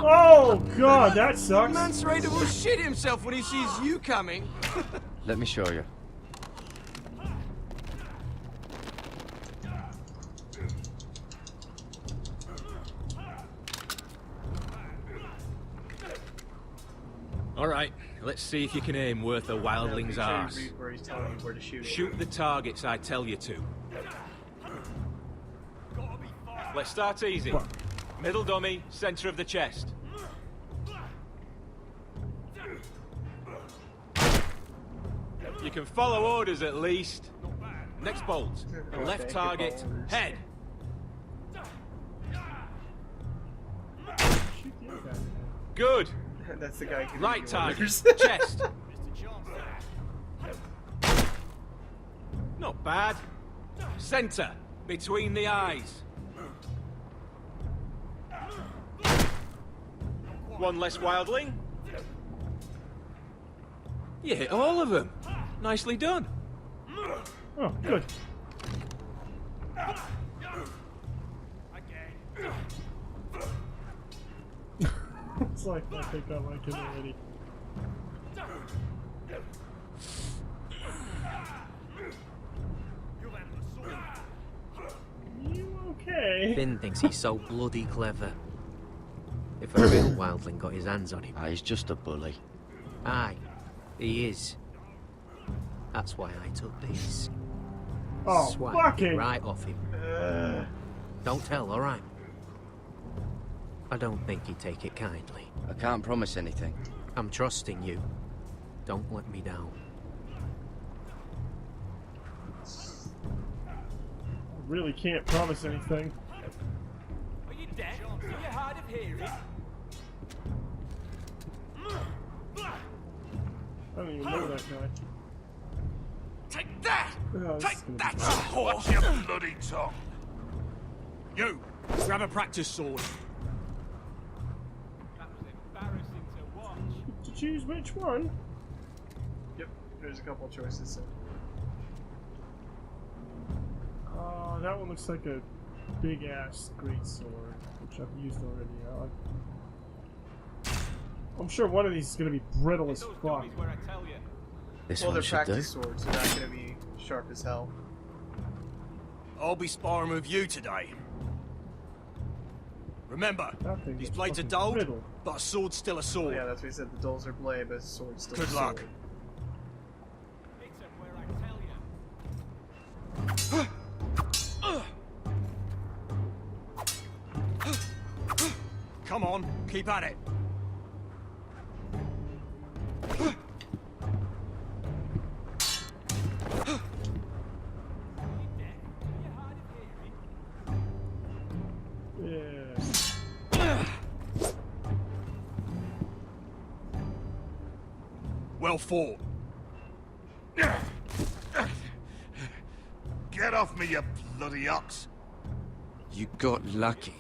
Oh god, that sucks. Man's Raider will shit himself when he sees you coming. Let me show you. Alright, let's see if you can aim worth a wildling's arse. Where he's telling you where to shoot. Shoot the targets I tell you to. Let's start easy. Middle dummy, center of the chest. You can follow orders at least. Next bolt. Left target, head. Good. That's the guy who right target, chest. Not bad. Center, between the eyes. One less wildling. You hit all of them. Nicely done. Oh, good. It's like I think I like him already. You okay? Finn thinks he's so bloody clever. If a real wildling got his hands on him. Ah, he's just a bully. Aye, he is. That's why I took this. Oh, Swiped fucking it right off him. Don't tell, alright? I don't think he'd take it kindly. I can't promise anything. I'm trusting you. Don't let me down. I really can't promise anything. Are you deaf? Are you hard of hearing? I don't even know that guy. Take that! Oh, Take that, you Watch horse! your bloody tongue. You, grab a practice sword. To choose which one? Yep, there's a couple of choices. So. That one looks like a big ass great sword, which I've used already. I'm sure one of these is gonna be brittle as fuck. This well, one they're should do. practice swords, so they're not gonna be sharp as hell. I'll be sparring with you today. Remember, these blades are dulled, brittle. but a sword's still a Oh, sword. yeah, that's what he said. The dulls are blade, but a sword's still Good a luck. sword. Come on, keep at it. Well fought. Get off me, you bloody ox! You got lucky.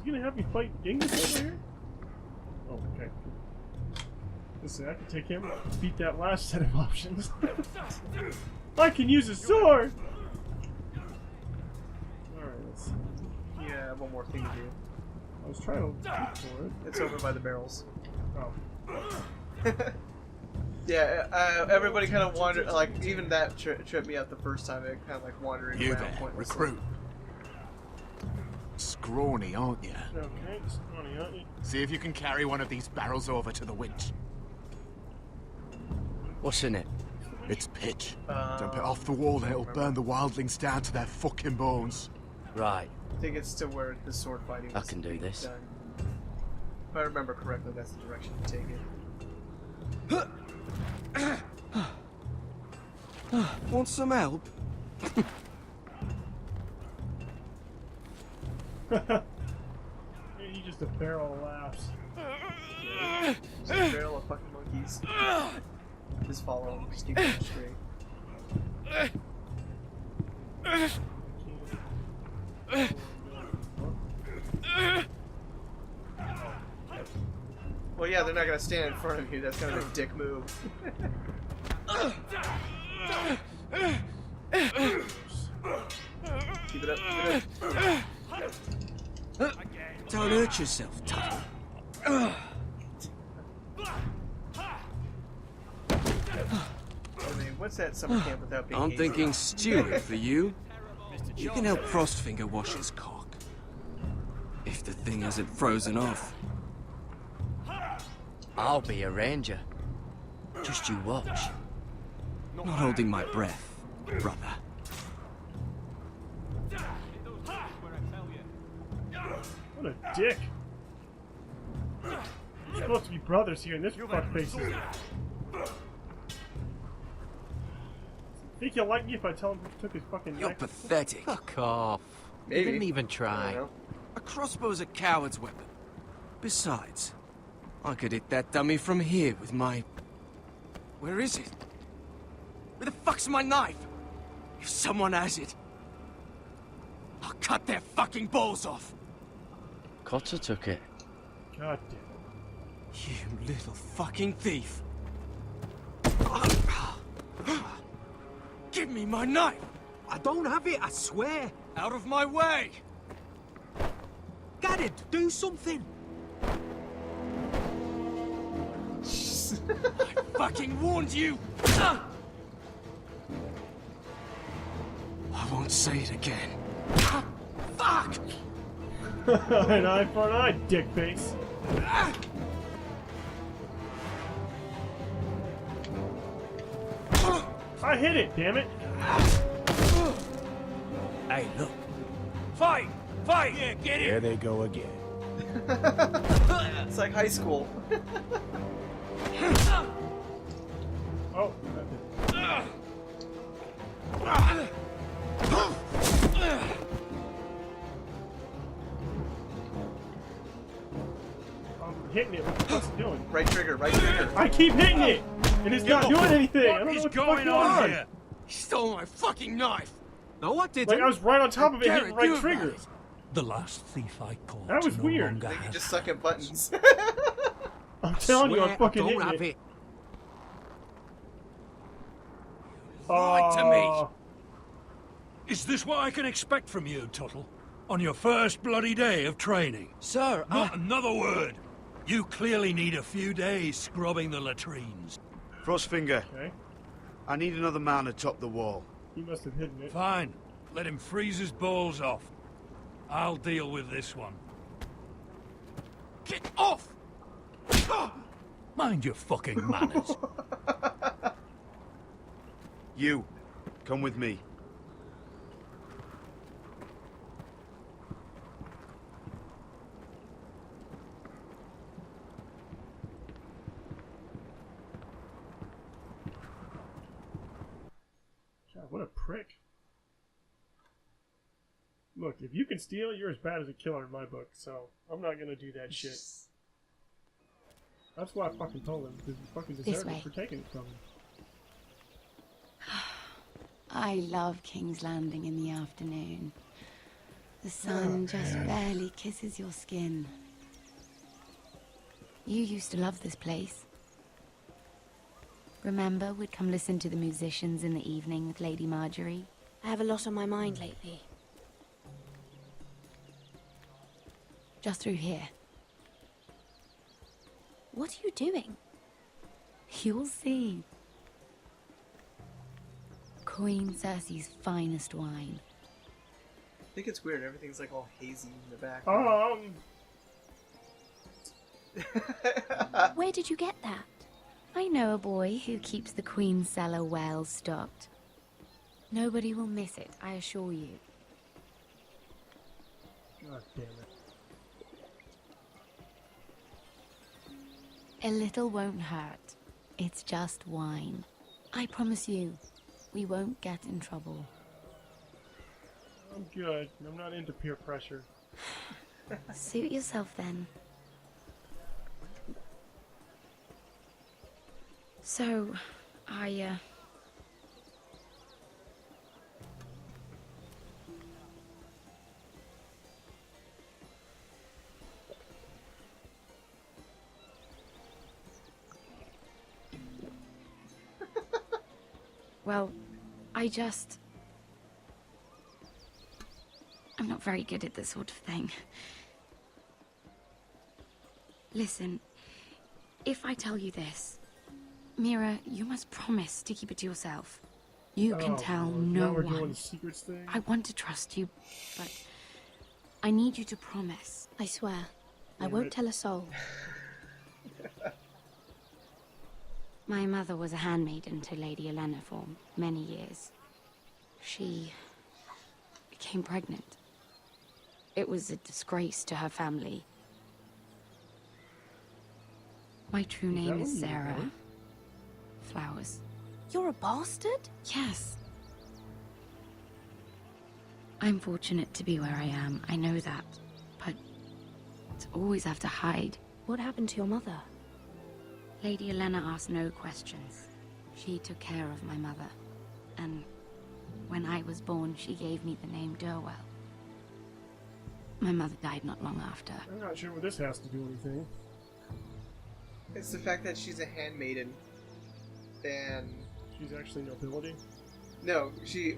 You gonna have me fight Dingus over here? Oh, okay. Listen, I can take him. Beat that last set of options. I can use a sword! Alright, let's see. Yeah, one more thing to do. I was trying to look for it. It's over by the barrels. Oh. Yeah, everybody kind of wandered, like, even that tripped me out the first time, it kind of like wandering You around there, pointlessly. recruit. Scrawny, aren't you? Okay, scrawny, aren't you? See if you can carry one of these barrels over to the winch. What's in it? It's pitch. Dump it off the wall and it'll burn the wildlings down to their fucking bones. Right. I think it's to where the sword fighting I was can do this. done. If I remember correctly, that's the direction to take it. Want some help? You just a barrel of laughs. Just a barrel of fucking monkeys. Just follow them, just keep going straight. Well, yeah, they're not gonna stand in front of you. That's kind of a dick move. Keep it up. Keep it up. Don't hurt yourself, Tuttle. I mean, what's that summer camp without being I'm easy? thinking steward for you. You can help Frostfinger wash his cock. If the thing hasn't frozen off. I'll be a ranger. Just you watch. Not holding my breath, brother. What a dick. We're supposed to be brothers here, and this fuckface is... Think he'll like me if I tell him he took his fucking You're neck? pathetic. Fuck off. Maybe. You didn't even try. A crossbow's a coward's weapon. Besides, I could hit that dummy from here with my... Where is it? Where the fuck's my knife? If someone has it, I'll cut their fucking balls off. Cotter took it. God damn it. You little fucking thief. Give me my knife! I don't have it, I swear. Out of my way! Got it, do something. I fucking warned you! I won't say it again. Fuck! An eye for an eye, dick face. I hit it, damn it! Hey, look. Fight! Fight! Yeah, get it! There they go again. It's like high school. Oh, I'm hitting it. What's it doing? Right trigger, right trigger. I keep hitting it! And it's not doing anything! I don't know what's going on! He stole my fucking knife! No, I didn't. Like, I was right on top of it, hitting the right Garrett, do trigger. about it. The last thief I caught That was no weird. longer I think you has just suck at buttons. I'm telling you, I'm Swear fucking I don't hitting have it. it. Lied to me. Is this what I can expect from you, Tuttle? On your first bloody day of training? Sir, Not another word! You clearly need a few days scrubbing the latrines. Frostfinger, Okay. I need another man atop the wall. He must have hidden it. Fine. Let him freeze his balls off. I'll deal with this one. Get off! Mind your fucking manners. You, come with me. God, what a prick. Look, if you can steal, you're as bad as a killer in my book, so I'm not gonna do that shit. That's why I fucking told him, because he fucking deserved it for taking it from him. I love King's Landing in the afternoon. The sun just barely kisses your skin. You used to love this place. Remember, we'd come listen to the musicians in the evening with Lady Marjorie? I have a lot on my mind lately. Just through here. What are you doing? You'll see. Queen Cersei's finest wine. I think it's weird. Everything's like all hazy in the back. Where did you get that? I know a boy who keeps the Queen's cellar well stocked. Nobody will miss it, I assure you. God damn it. A little won't hurt. It's just wine. I promise you, we won't get in trouble. I'm good. I'm not into peer pressure. Suit yourself then. So, well, I'm not very good at this sort of thing. Listen, if I tell you this, Mira, you must promise to keep it to yourself. You can tell no now we're one. doing the secrets thing? I want to trust you, but I need you to promise. I swear, I won't tell a soul. My mother was a handmaiden to Lady Olenna for many years. She became pregnant. It was a disgrace to her family. My true name is Sarah Flowers. You're a bastard? Yes. I'm fortunate to be where I am, I know that. But to always have to hide. What happened to your mother? Lady Olenna asked no questions. She took care of my mother. And when I was born, she gave me the name Durwell. My mother died not long after. I'm not sure what this has to do with anything. It's the fact that she's a handmaiden. And... She's actually nobility? No, she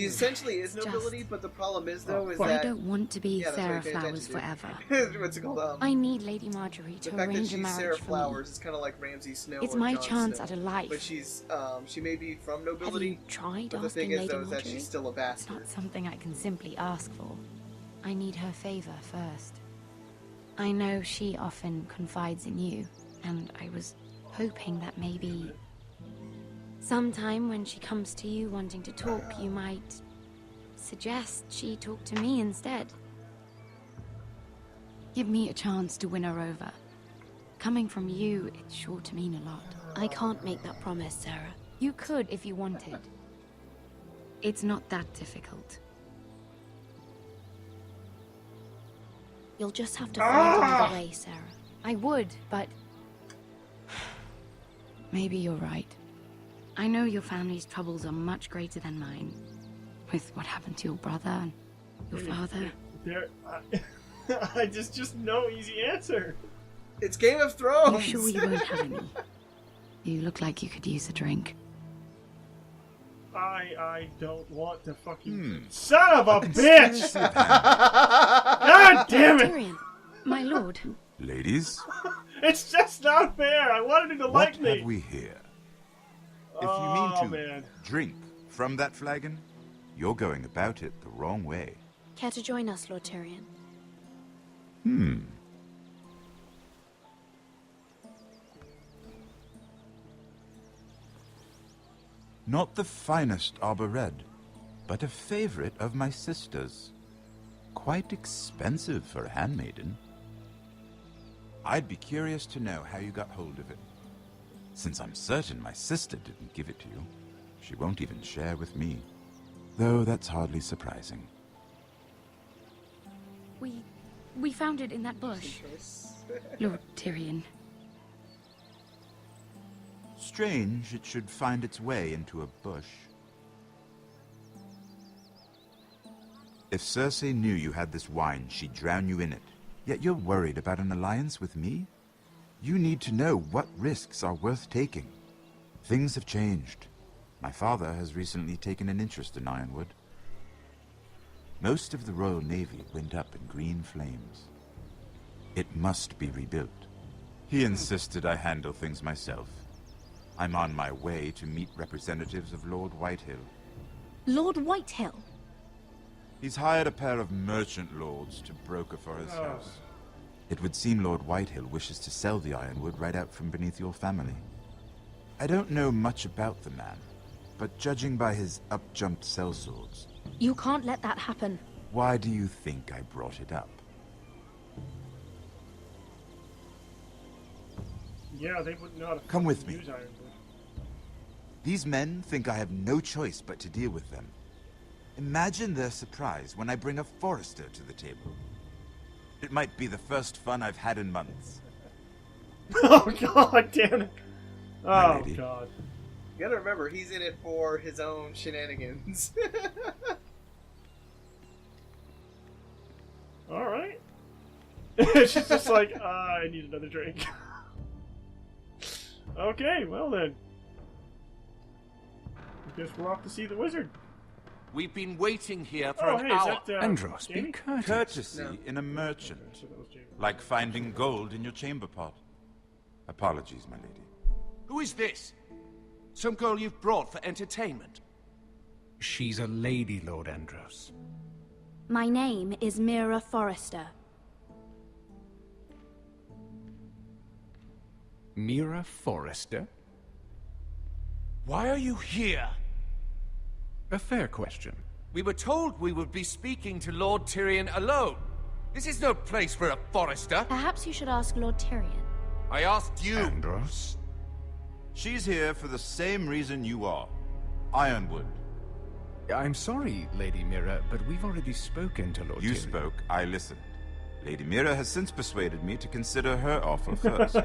essentially is nobility, but the problem is, though, is that... I don't want to be Sarah pay Flowers attention forever. to. What's it called? I need Lady Marjorie The to fact that arrange a she's marriage Sarah for Flowers me. is kind of like Ramsay Snow. It's or my Jon chance Snow. at a life. But she's, she may be from nobility. Have you tried but the asking thing is, Lady though, is that Marjorie? she's still a It's bastard. not something I can simply ask for. I need her favor first. I know she often confides in you, and I was hoping that maybe sometime when she comes to you wanting to talk, you might suggest she talk to me instead. Give me a chance to win her over. Coming from you, it's sure to mean a lot. I can't make that promise, Sarah. You could if you wanted. It's not that difficult. You'll just have to find another way, Sarah. I would, but maybe you're right. I know your family's troubles are much greater than mine. With what happened to your brother and your father. I just no easy answer. It's Game of Thrones. You sure you won't have any? You look like you could use a drink. I don't want to fucking... Son of a bitch! God damn it! Tyrion, my lord. Ladies, It's just not fair. I wanted him to what like me. have we here? If you Oh, mean to man. drink from that flagon, you're going about it the wrong way. Care to join us, Lord Tyrion? Not the finest arbor red, but a favorite of my sister's. Quite expensive for a handmaiden. I'd be curious to know how you got hold of it. Since I'm certain my sister didn't give it to you, she won't even share with me. Though that's hardly surprising. We found it in that bush. Lord Tyrion. Strange it should find its way into a bush. If Cersei knew you had this wine, she'd drown you in it. Yet you're worried about an alliance with me? You need to know what risks are worth taking. Things have changed. My father has recently taken an interest in Ironwood. Most of the Royal Navy went up in green flames. It must be rebuilt. He insisted I handle things myself. I'm on my way to meet representatives of Lord Whitehill. Lord Whitehill? He's hired a pair of merchant lords to broker for his house. It would seem Lord Whitehill wishes to sell the Ironwood right out from beneath your family. I don't know much about the man, but judging by his up-jumped sellswords... You can't let that happen. Why do you think I brought it up? Yeah, they wouldn't know how to Come with me. use Ironwood. These men think I have no choice but to deal with them. Imagine their surprise when I bring a Forester to the table. It might be the first fun I've had in months. Oh god damn it. My Oh lady. god. You gotta remember, he's in it for his own shenanigans. Alright. She's just like, I need another drink. Okay, well then. I guess we're off to see the wizard. We've been waiting here for Oh, an hey, is hour. that, Andros, be Jamie? courteous. Courtesy in a merchant. So that was Jamie. Like finding gold in your chamber pot. Apologies, my lady. Who is this? Some girl you've brought for entertainment? She's a lady, Lord Andros. My name is Mira Forrester. Mira Forrester? Why are you here? A fair question. We were told we would be speaking to Lord Tyrion alone. This is no place for a Forrester. Perhaps you should ask Lord Tyrion. I asked you. Andros? She's here for the same reason you are. Ironwood. I'm sorry, Lady Mira, but we've already spoken to Lord You Tyrion. spoke, I listened. Lady Mira has since persuaded me to consider her offer first.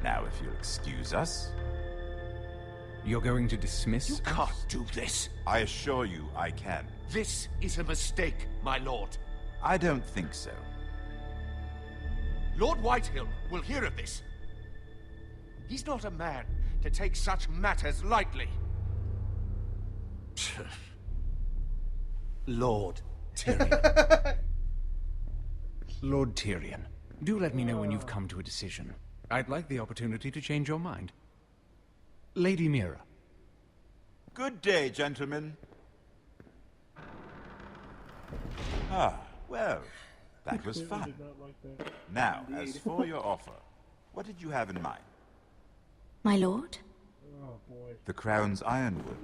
Now, if you'll excuse us... You're going to dismiss You us? can't do this. I assure you I can. This is a mistake, my lord. I don't think so. Lord Whitehill will hear of this. He's not a man to take such matters lightly. Lord Tyrion. Lord Tyrion, do let me know when you've come to a decision. I'd like the opportunity to change your mind. Lady Mira. Good day, gentlemen. Ah, well, that was Clearly fun. did not like that. Now, as for your offer, what did you have in mind? My lord? Oh boy. The Crown's Ironwood.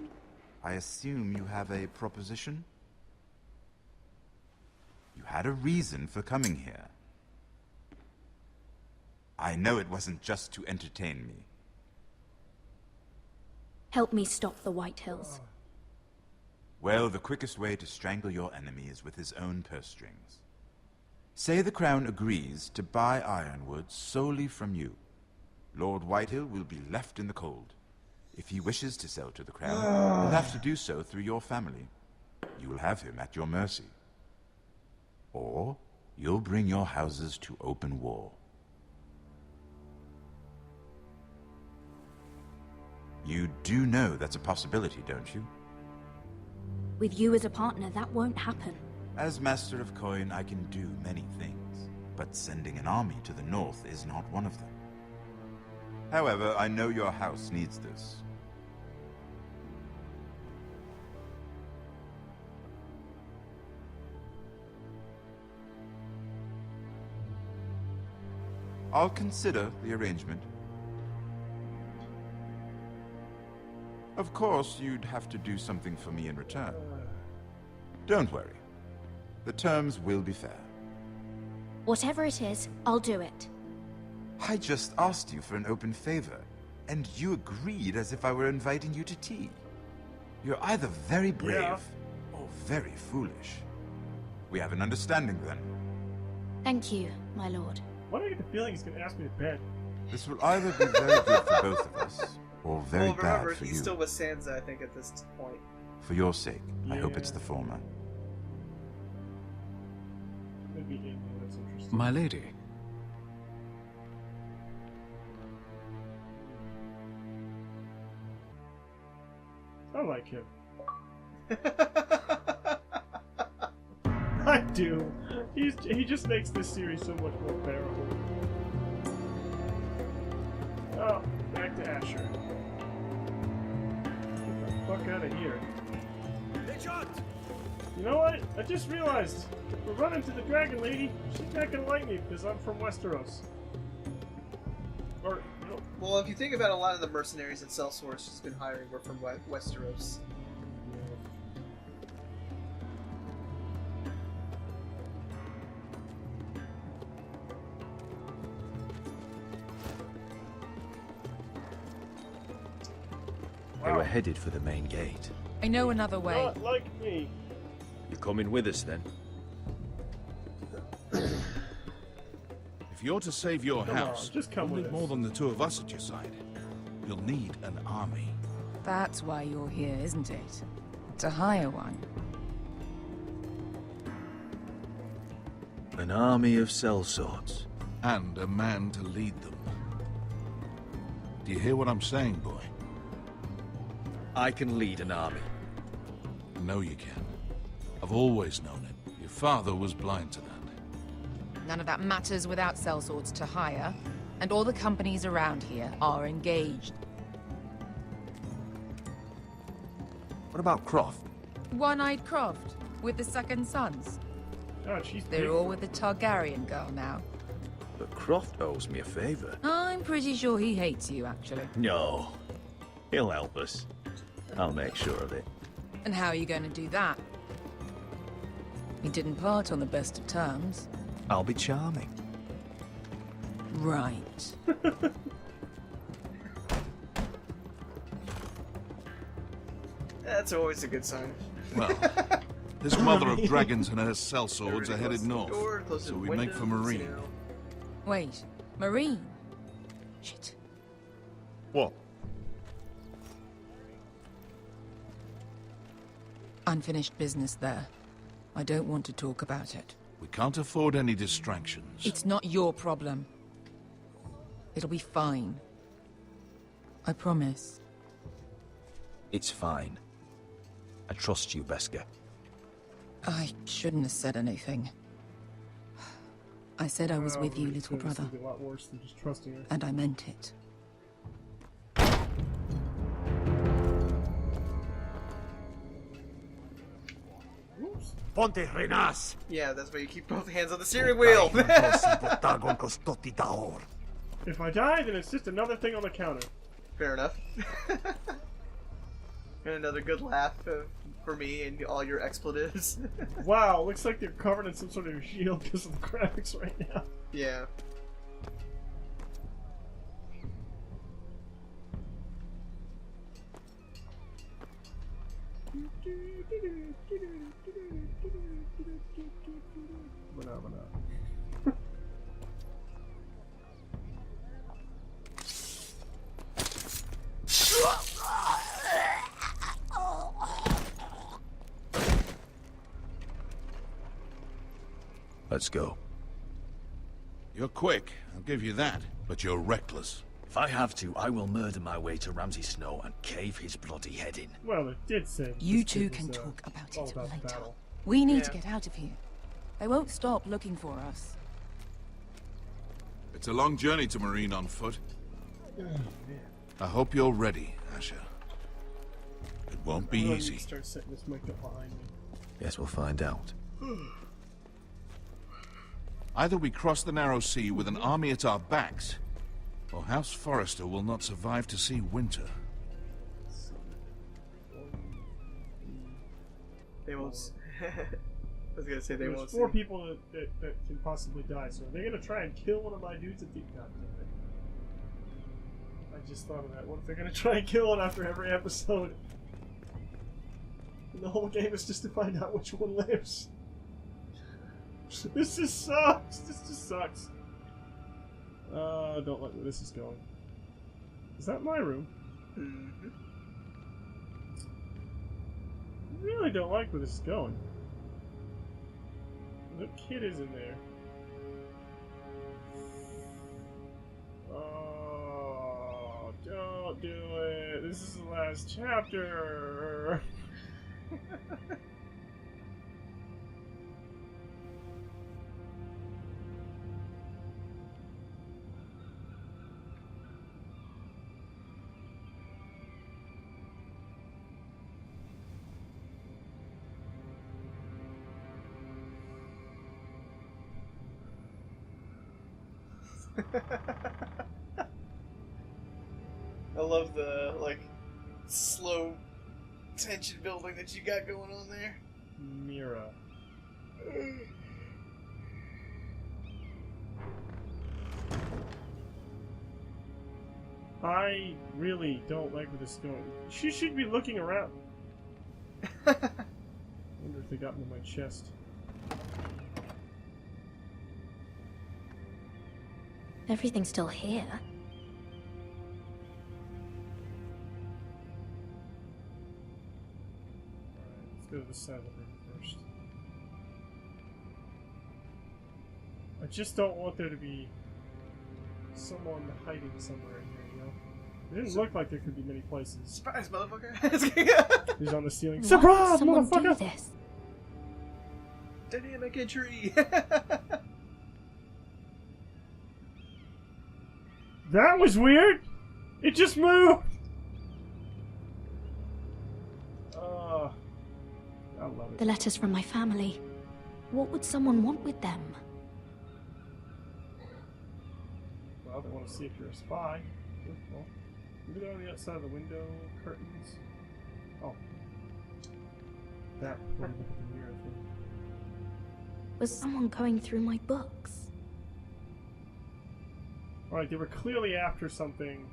I assume you have a proposition? You had a reason for coming here. I know it wasn't just to entertain me. Help me stop the Whitehills. Well, the quickest way to strangle your enemy is with his own purse strings. Say the Crown agrees to buy Ironwood solely from you. Lord Whitehill will be left in the cold. If he wishes to sell to the crown, he'll have to do so through your family. You will have him at your mercy. Or you'll bring your houses to open war. You do know that's a possibility, don't you? With you as a partner, that won't happen. As Master of Coin, I can do many things, but sending an army to the north is not one of them. However, I know your house needs this. I'll consider the arrangement. Of course, you'd have to do something for me in return. Don't worry. The terms will be fair. Whatever it is, I'll do it. I just asked you for an open favor, and you agreed as if I were inviting you to tea. You're either very brave or very foolish. We have an understanding then. Thank you, my lord. Why do I get the feeling he's gonna ask me to bed? This will either be very good for both of us, or very Well, remember, bad for he's you. still with Sansa, I think, at this point. For your sake, I hope it's the former. Maybe that's interesting. My lady. I like him. I do. He just makes this series so much more bearable. Oh, back to Asher. Get the fuck out of here. You know what? I just realized. If we run into the dragon lady, she's not gonna like me because I'm from Westeros. Or, no. Well, if you think about a lot of the mercenaries that Sellsworth has been hiring were from Westeros. They were headed for the main gate. I know another way. Not like me. You're coming with us then? If you're to save your Come on, house, just come you'll with need us. more than the two of us at your side. You'll need an army. That's why you're here, isn't it? To hire one. An army of sellswords. And a man to lead them. Do you hear what I'm saying, boy? I can lead an army. I know you can. I've always known it. Your father was blind to that. None of that matters without sellswords to hire, and all the companies around here are engaged. What about Croft? One-eyed Croft, with the second sons. God, she's They're big. all with the Targaryen girl now. But Croft owes me a favor. I'm pretty sure he hates you, actually. No. He'll help us. I'll make sure of it. And how are you going to do that? We didn't part on the best of terms. I'll be charming. Right. That's always a good sign. Well, this mother of dragons and her sellswords are headed north, door, close so the we make for windows, Marine. you know. Wait, Marine? Shit. What? Unfinished business there. I don't want to talk about it. We can't afford any distractions. It's not your problem. It'll be fine. I promise. It's fine. I trust you, Beskar. I shouldn't have said anything. I said I was with you, little This brother. would be a lot worse than just trusting her. And I meant it. Oops. Ponte Renas. Yeah, that's why you keep both hands on the steering wheel. If I die, then it's just another thing on the counter. Fair enough. And another good laugh for me and all your expletives. Wow, looks like they're covered in some sort of shield because of the graphics right now. Yeah. Let's go. You're quick, I'll give you that, but you're reckless. If I have to, I will murder my way to Ramsay Snow and cave his bloody head in. Well, it did say. You this two kid can was, talk about all it about later. battle. We need to get out of here. They won't stop looking for us. It's a long journey to Marine on foot. I hope you're ready, Asher. It won't be I'm gonna easy. Start setting this mic up behind me. Guess we'll find out. Either we cross the narrow sea with an army at our backs, or House Forrester will not survive to see winter. They won't. I was gonna say they There's won't. 4 people that can possibly die. So are they gonna try and kill one of my dudes at the? God damn it! I just thought of that. What if they're gonna try and kill one after every episode? And the whole game is just to find out which one lives. This just sucks. This just sucks. Don't like where this is going. Is that my room? Mm-hmm. I really don't like where this is going. The kid is in there. Oh, don't do it. This is the last chapter. I love the slow tension building that you got going on there. Mira. I really don't like where this is going. She should be looking around. I wonder if they got into my chest. Everything's still here. Let's go to the side of the room first. I just don't want there to be someone hiding somewhere in here, you know? It didn't look like there could be many places. Surprise, motherfucker! He's on the ceiling. Why Surprise, would someone motherfucker! do this? Dynamic entry! That was weird! It just moved! I love it. The letters from my family. What would someone want with them? Well, they want to see if you're a spy. Well, look at on the outside of the window, curtains. Oh. That would look at the mirror thing. Was someone going through my books? Alright, they were clearly after something.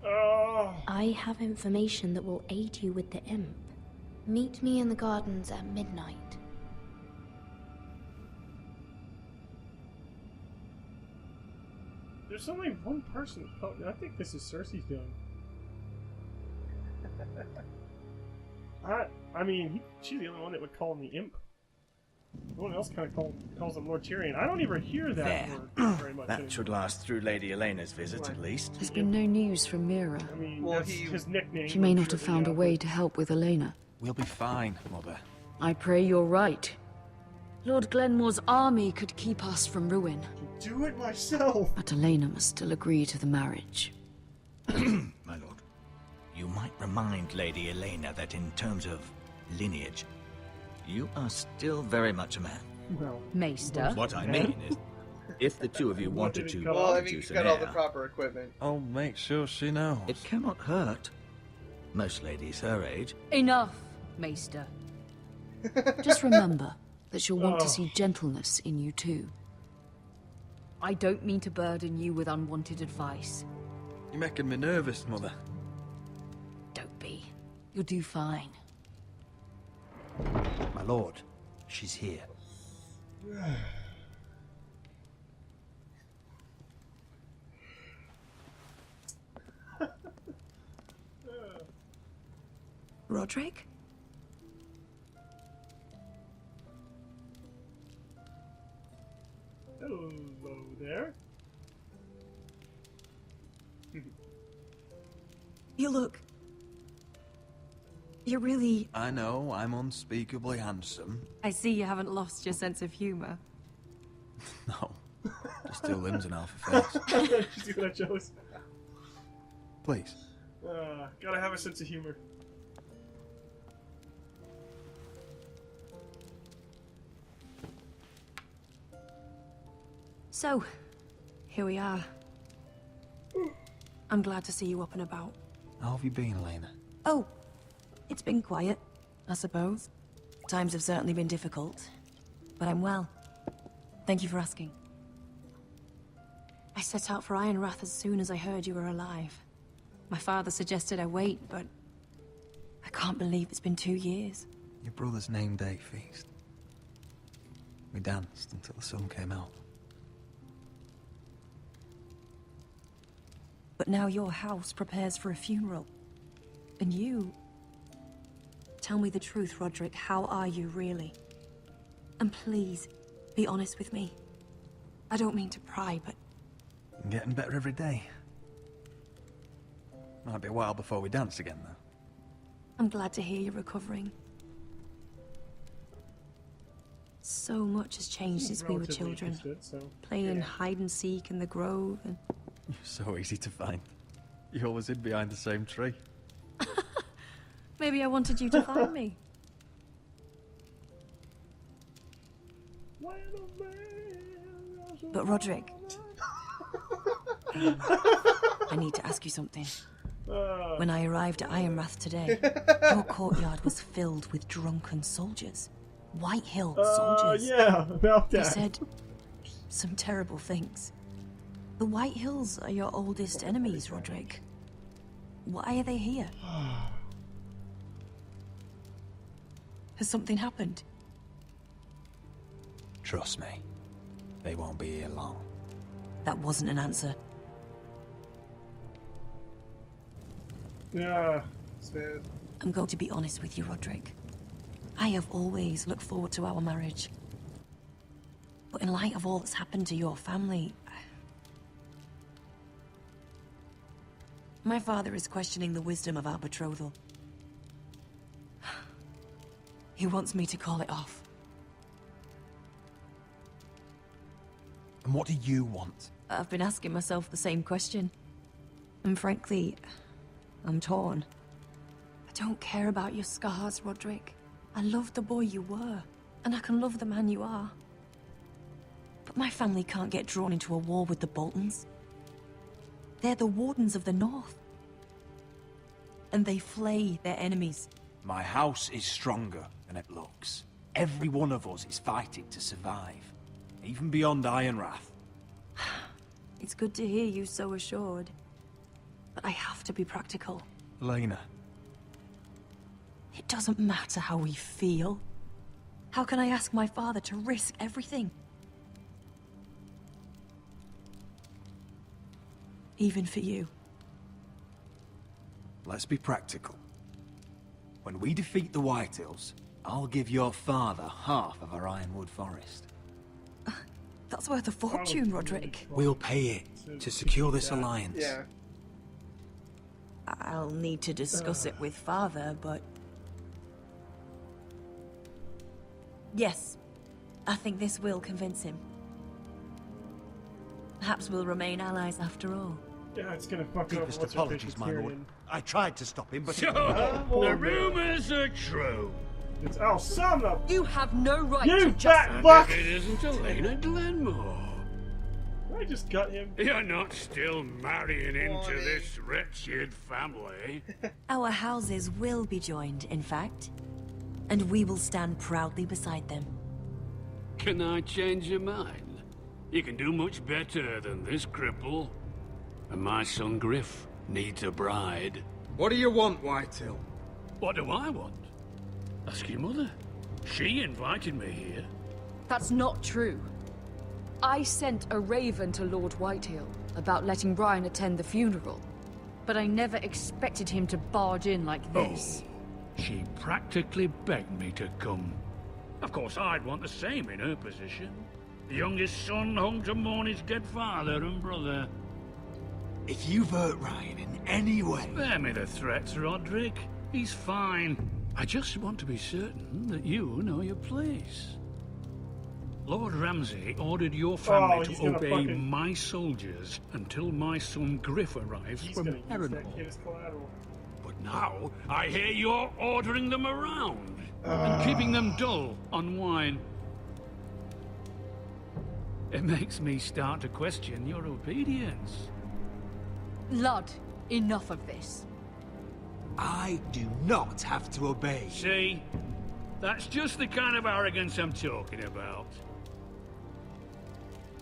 Oh. I have information that will aid you with the imp. Meet me in the gardens at midnight. There's only one person. Oh, I think this is Cersei's doing. I mean, she's the only one that would call him the imp. No one else kind of calls him Lord Tyrion. I don't even hear that word very much. That should last through Lady Elena's visit, at least. There's been no news from Mira. I mean, that's his nickname. She may not have found a way to help with Elena. We'll be fine, Mother. I pray you're right. Lord Glenmore's army could keep us from ruin. Do it myself. But Elena must still agree to the marriage. My lord, you might remind Lady Elena that in terms of lineage, you are still very much a man. Well, Maester. What I mean is, if the two of you wanted to Well, I mean, produce you've an got all the heir, proper equipment. I'll make sure she knows. it cannot hurt. Most ladies her age. Enough, Maester. Just remember that she'll want to see gentleness in you too. I don't mean to burden you with unwanted advice. You're making me nervous, Mother. Don't be. You'll do fine. My lord, she's here. Roderick? Hello there. You look... You're really... I know, I'm unspeakably handsome. I see you haven't lost your sense of humor. No, just two limbs and half a face. You see what I chose? Please. Gotta have a sense of humor. So, here we are. I'm glad to see you up and about. How have you been, Lena? Oh, it's been quiet, I suppose. Times have certainly been difficult, but I'm well. Thank you for asking. I set out for Ironrath as soon as I heard you were alive. My father suggested I wait, but I can't believe it's been 2 years. Your brother's name day feast. We danced until the sun came out. But now your house prepares for a funeral. And you... Tell me the truth, Roderick. How are you, really? And please, be honest with me. I don't mean to pry, but... I'm getting better every day. Might be a while before we dance again, though. I'm glad to hear you're recovering. So much has changed since we were children. Playing hide and seek in the grove and... You're so easy to find. You always hid behind the same tree. Maybe I wanted you to find me. But Roderick... I need to ask you something. When I arrived at Ironrath today, your courtyard was filled with drunken soldiers. White Hill soldiers. Yeah, about that. They said some terrible things. The White Hills are your oldest enemies, Roderick. Why are they here? Has something happened? Trust me, they won't be here long. That wasn't an answer. Yeah, sad. I'm going to be honest with you, Roderick. I have always looked forward to our marriage. But in light of all that's happened to your family... My father is questioning the wisdom of our betrothal. He wants me to call it off. And what do you want? I've been asking myself the same question. And frankly, I'm torn. I don't care about your scars, Roderick. I love the boy you were, and I can love the man you are. But my family can't get drawn into a war with the Boltons. They're the Wardens of the North. And they flay their enemies. My house is stronger than it looks. Every one of us is fighting to survive, even beyond Ironrath. It's good to hear you so assured. But I have to be practical. Lena. It doesn't matter how we feel. How can I ask my father to risk everything? Even for you. Let's be practical. When we defeat the Whitehills, I'll give your father half of our Ironwood Forest. That's worth a fortune, Roderick. We'll pay it to secure this alliance. Yeah. I'll need to discuss it with father, but... Yes, I think this will convince him. Perhaps we'll remain allies after all. Yeah, it's gonna fuck up. Deepest apologies, my lord. I tried to stop him, but... So, the rumors are true. It's son of... You have no right You to fat fuck! It isn't Elena Glenmore. I just got him. You're not still marrying into this wretched family. Our houses will be joined, in fact. And we will stand proudly beside them. Can I change your mind? You can do much better than this cripple. And my son Griff needs a bride. What do you want, Whitehill? What do I want? Ask your mother. She invited me here. That's not true. I sent a raven to Lord Whitehill about letting Brian attend the funeral. But I never expected him to barge in like this. She practically begged me to come. Of course, I'd want the same in her position. The youngest son home to mourn his dead father and brother. If you've hurt Ryan in any way... Spare me the threats, Roderick. He's fine. I just want to be certain that you know your place. Lord Ramsay ordered your family to obey my soldiers until my son Griff arrives from Harrenhal. But now, I hear you're ordering them around and keeping them dull on wine. It makes me start to question your obedience. Lud, enough of this. I do not have to obey. See? That's just the kind of arrogance I'm talking about.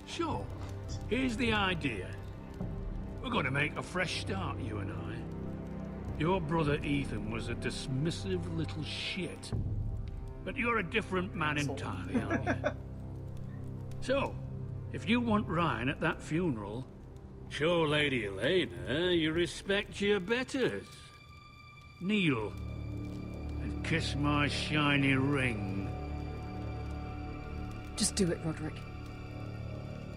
Sure, here's the idea. We're going to make a fresh start, you and I. Your brother Ethan was a dismissive little shit. But you're a different man entirely, aren't you? So, if you want Ryan at that funeral, show Lady Elena you respect your betters. Kneel and kiss my shiny ring. Just do it, Roderick.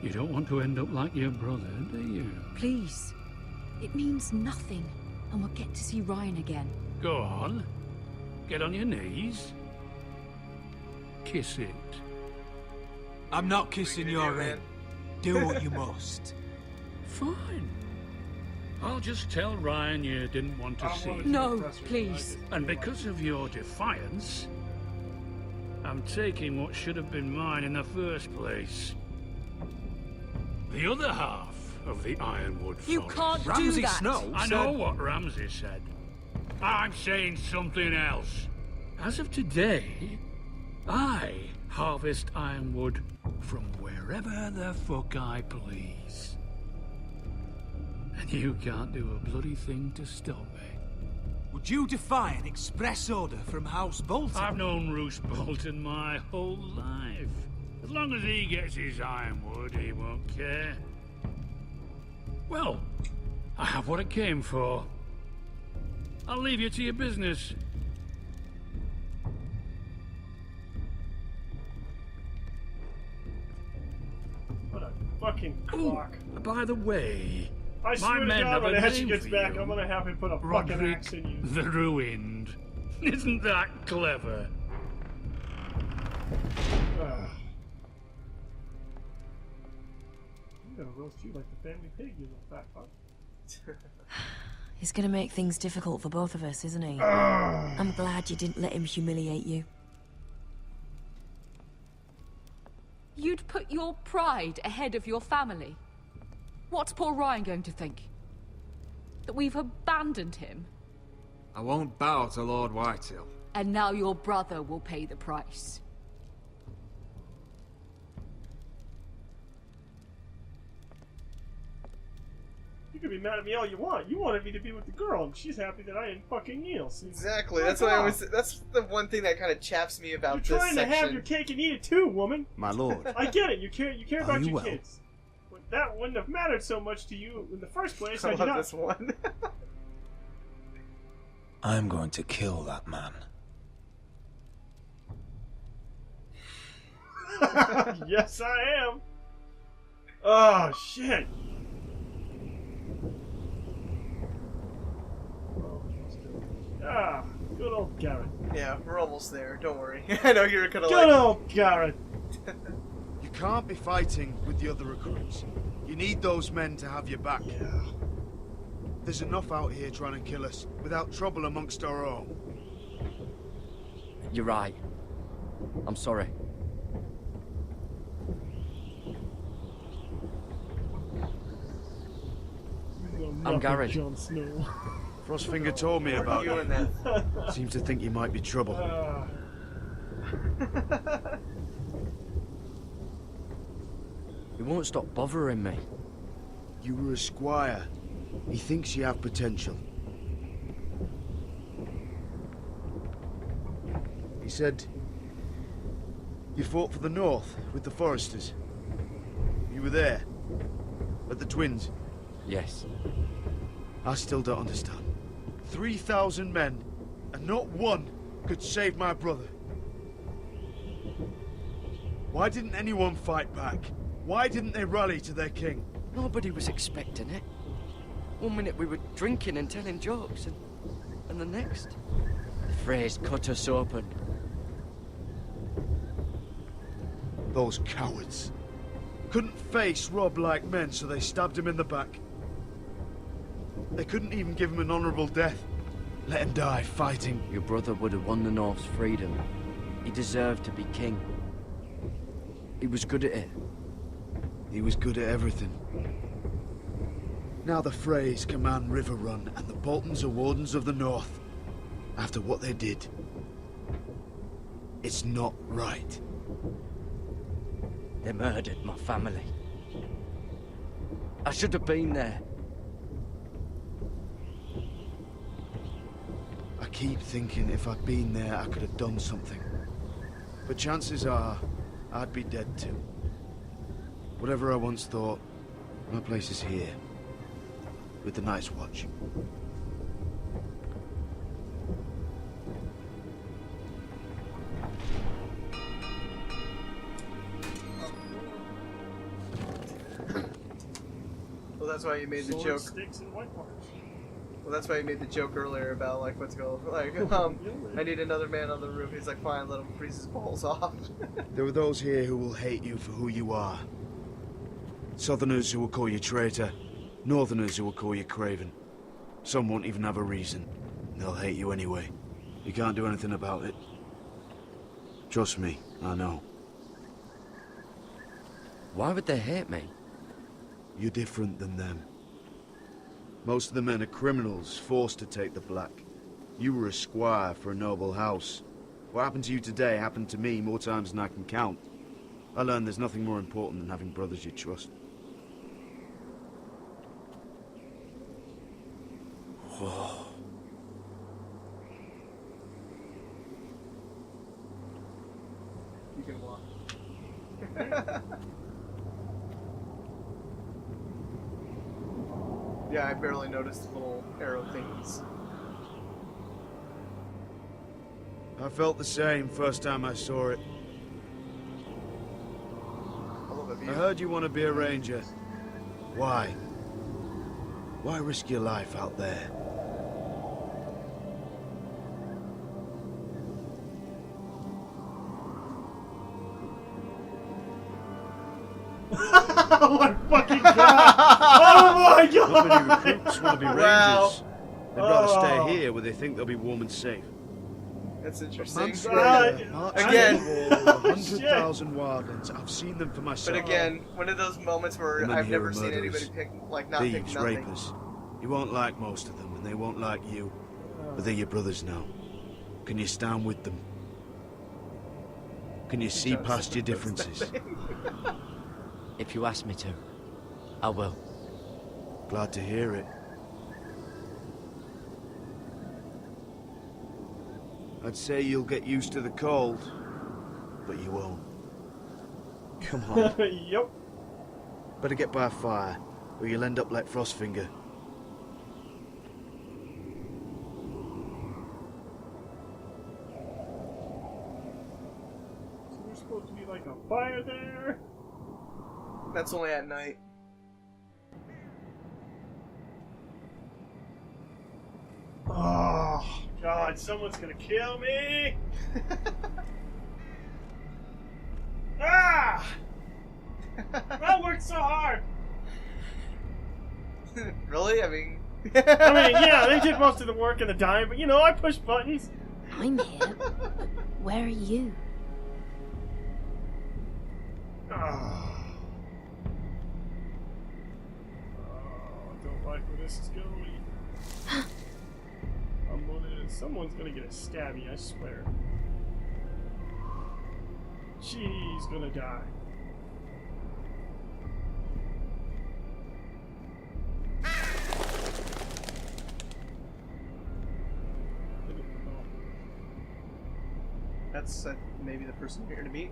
You don't want to end up like your brother, do you? Please. It means nothing, and we'll get to see Ryan again. Go on. Get on your knees. Kiss it. I'm not kissing your ring. Do what you must. Fine. I'll just tell Ryan you didn't want to see it. No, please. And because of your defiance, I'm taking what should have been mine in the first place. The other half of the Ironwood Forest. You can't do that! Snow I know what Ramsay said. I'm saying something else. As of today, I harvest Ironwood from wherever the fuck I please. And you can't do a bloody thing to stop me. Would you defy an express order from House Bolton? I've known Roose Bolton my whole life. As long as he gets his Ironwood, he won't care. Well, I have what I came for. I'll leave you to your business. What a fucking clock. Ooh, by the way, I swear to men God, have when a Ashley name gets for back, you. I'm gonna have him put a fucking Roderick axe in you. the Ruined. Isn't that clever? I'm gonna roast you like the family pig, you little fat fuck. He's gonna make things difficult for both of us, isn't he? I'm glad you didn't let him humiliate you. You'd put your pride ahead of your family. What's poor Ryan going to think? That we've abandoned him? I won't bow to Lord Whitehill. And now your brother will pay the price. You can be mad at me all you want. You wanted me to be with the girl, and she's happy that I didn't fucking kneel. So Exactly. That's what I always. That's the one thing that kind of chaps me about You're this trying to have section. your cake and eat it too, woman. My lord. I get it. You care about you your well? kids. But that wouldn't have mattered so much to you in the first place. I had love you not. this one. I'm going to kill that man. Yes, I am. Oh shit. Ah, good old Garrett. Yeah, we're almost there. Don't worry. I know you're gonna Good old Garrett. You can't be fighting with the other recruits. You need those men to have your back. Yeah. There's enough out here trying to kill us without trouble amongst our own. You're right. I'm sorry. I'm Garrett. Jon Snow. Frostfinger told me about You you. and that. Seems to think you might be trouble. He won't stop bothering me. You were a squire. He thinks you have potential. He said you fought for the North with the Foresters. You were there. At the Twins. Yes. I still don't understand. 3,000 men and not one could save my brother. Why didn't anyone fight back? Why didn't they rally to their king? Nobody was expecting it. One minute we were drinking and telling jokes, and the next, the Freys cut us open. Those cowards. Couldn't face Rob like men, so they stabbed him in the back. They couldn't even give him an honourable death. Let him die fighting. Your brother would have won the North's freedom. He deserved to be king. He was good at it. He was good at everything. Now the Freys command Riverrun, and the Boltons are Wardens of the North. After what they did. It's not right. They murdered my family. I should have been there. I keep thinking if I'd been there, I could have done something. But chances are, I'd be dead too. Whatever I once thought, my place is here. With the Night's Watch. Well, that's why you made the Sword, joke. Sticks, and white march. Well, that's why you made the joke earlier about, like, what's going like, I need another man on the roof. He's like, fine, let him freeze his balls off. There are those here who will hate you for who you are. Southerners who will call you traitor. Northerners who will call you craven. Some won't even have a reason. They'll hate you anyway. You can't do anything about it. Trust me, I know. Why would they hate me? You're different than them. Most of the men are criminals, forced to take the black. You were a squire for a noble house. What happened to you today happened to me more times than I can count. I learned there's nothing more important than having brothers you trust. Whoa. You can walk. Yeah, I barely noticed the little arrow things. I felt the same first time I saw it. I heard you want to be a ranger. Why? Why risk your life out there? Oh my fucking god! Oh my god! Not many recruits want to be rangers. Wow. They'd rather Oh. stay here where they think they'll be warm and safe. That's interesting. Again, Again. 100,000 wildlands. I've seen them for myself. But again, one of those moments where The men I've here never are seen murderers, anybody pick, like, not pick thieves, nothing. rapers. You won't like most of them, and they won't like you. But they're your brothers now. Can you stand with them? Can you see past your differences? If you ask me to, I will. Glad to hear it. I'd say you'll get used to the cold, but you won't. Come on. Yep. Better get by a fire, or you'll end up like Frostfinger. So there's supposed to be like a fire there. That's only at night. Oh god, someone's gonna kill me! Ah! I worked so hard! Really? I mean... I mean, yeah, they did most of the work and the dying, but you know, I pushed buttons. I'm here, but where are you? Oh, I don't like where this is going. Someone's gonna get a stabby, I swear. She's gonna die. That's maybe the person you're here to meet.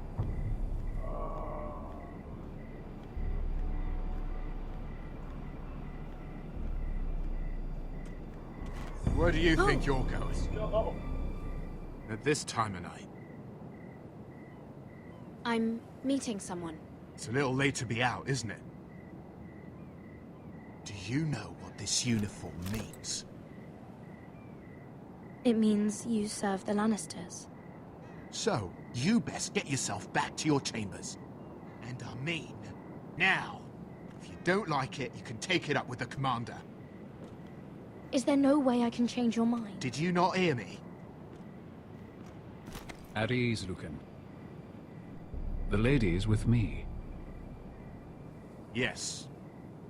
Where do you think you're going? Oh. At this time of night? I'm meeting someone. It's a little late to be out, isn't it? Do you know what this uniform means? It means you serve the Lannisters. So, you best get yourself back to your chambers. And I mean, now. If you don't like it, you can take it up with the commander. Is there no way I can change your mind? Did you not hear me? At ease, Lucan. The lady is with me. Yes,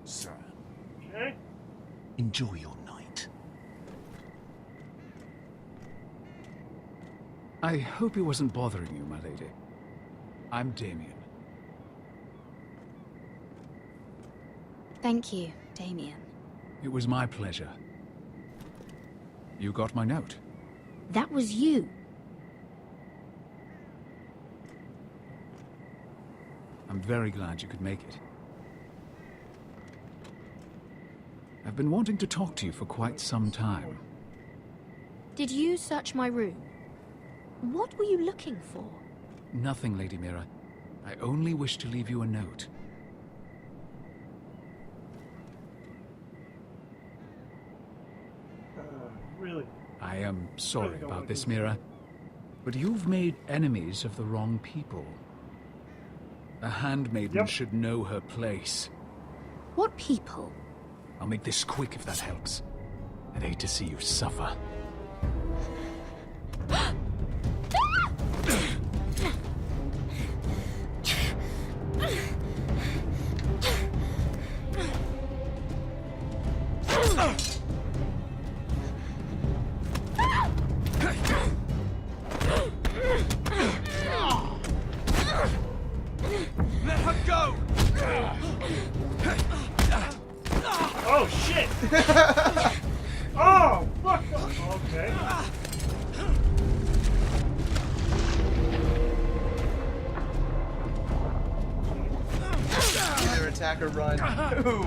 sir. Okay. Enjoy your night. I hope he wasn't bothering you, my lady. I'm Damien. Thank you, Damien. It was my pleasure. You got my note. That was you. I'm very glad you could make it. I've been wanting to talk to you for quite some time. Did you search my room? What were you looking for? Nothing, Lady Mira. I only wish to leave you a note. Really? I am sorry about this, Mira, but you've made enemies of the wrong people. A handmaiden should know her place. What people? I'll make this quick if that helps. I'd hate to see you suffer. Let her go! Oh shit! Oh fuck! Okay. Either attack or run. Ooh.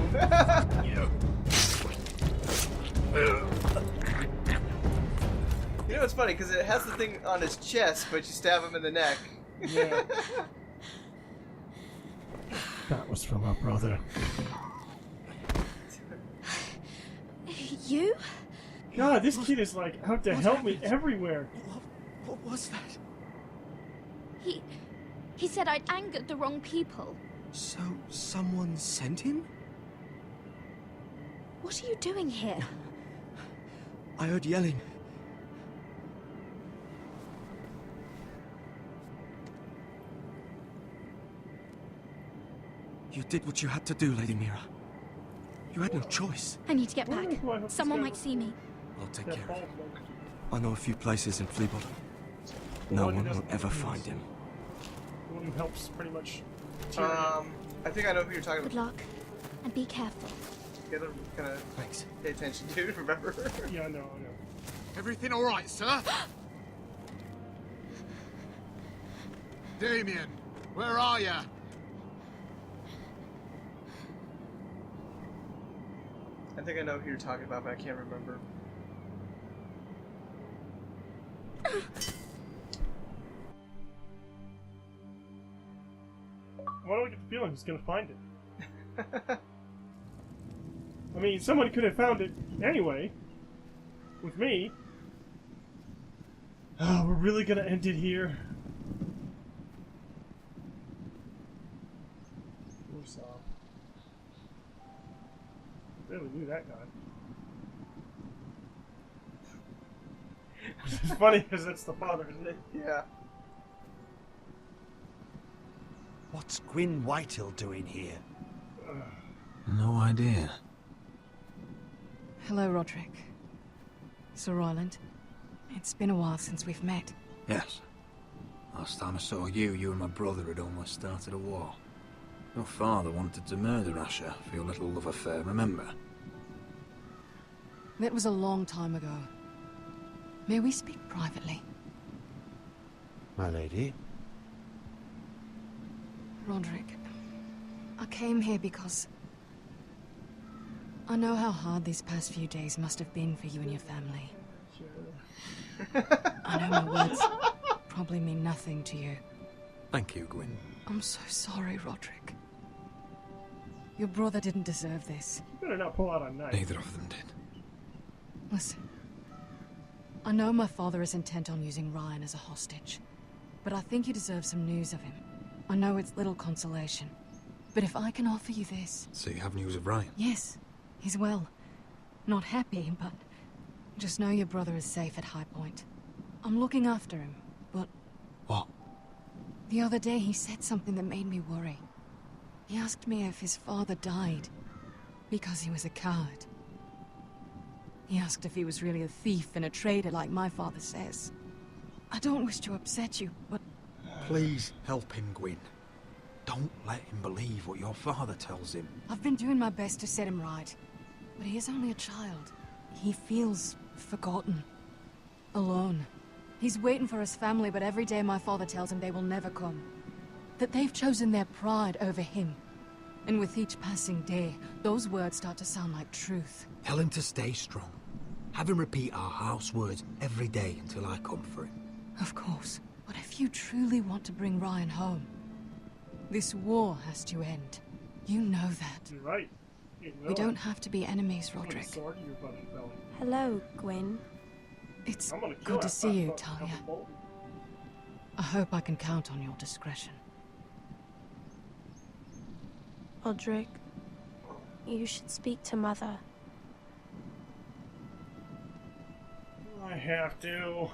You know what's funny? Because it has the thing on his chest, but you stab him in the neck. Yeah. That was from our brother. You? God, this kid is like out to help me everywhere. What was that? He said I'd angered the wrong people. So, someone sent him? What are you doing here? I heard yelling. You did what you had to do, Lady Mira. You had no choice. I need to get back. Someone might see me. I'll take care of it. I know a few places in Fleabottom. No one will ever find him. The one who helps pretty much. I think I know who you're talking Good about. luck, and be careful. You gotta kind of pay attention to, remember? Yeah, I know. Everything all right, sir? Damien, where are you? I think I know who you're talking about, but I can't remember. Why do I get the feeling he's gonna find it? I mean, someone could have found it anyway. With me. Oh, we're really gonna end it here. Really knew that guy. It's funny because that's the father, isn't it? Yeah. What's Gwyn Whitehill doing here? No idea. Hello, Roderick. Sir Royland. It's been a while since we've met. Yes. Last time I saw you, you and my brother had almost started a war. Your father wanted to murder Asher for your little love affair, remember? That was a long time ago. May we speak privately? My lady? Roderick, I came here because I know how hard these past few days must have been for you and your family. I know know my words probably mean nothing to you. Thank you, Gwyn. I'm so sorry, Roderick. Your brother didn't deserve this. You better not pull out a knife. Neither of them did. Listen. I know my father is intent on using Ryan as a hostage, but I think you deserve some news of him. I know it's little consolation, but if I can offer you this... So you have news of Ryan? Yes, he's well. Not happy, but just know your brother is safe at High Point. I'm looking after him, but... What? The other day he said something that made me worry. He asked me if his father died because he was a coward. He asked if he was really a thief and a traitor like my father says. I don't wish to upset you, but... Please help him, Gwyn. Don't let him believe what your father tells him. I've been doing my best to set him right, but he is only a child. He feels forgotten, alone. He's waiting for his family, but every day my father tells him they will never come. That they've chosen their pride over him. And with each passing day, those words start to sound like truth. Tell him to stay strong. Have him repeat our house words every day until I come for him. Of course. But if you truly want to bring Ryan home, this war has to end. You know that. You're right. We don't have to be enemies, Roderick. Hello, Gwyn. It's good to see you, Talia. I hope I can count on your discretion. Roderick, you should speak to Mother. I have to.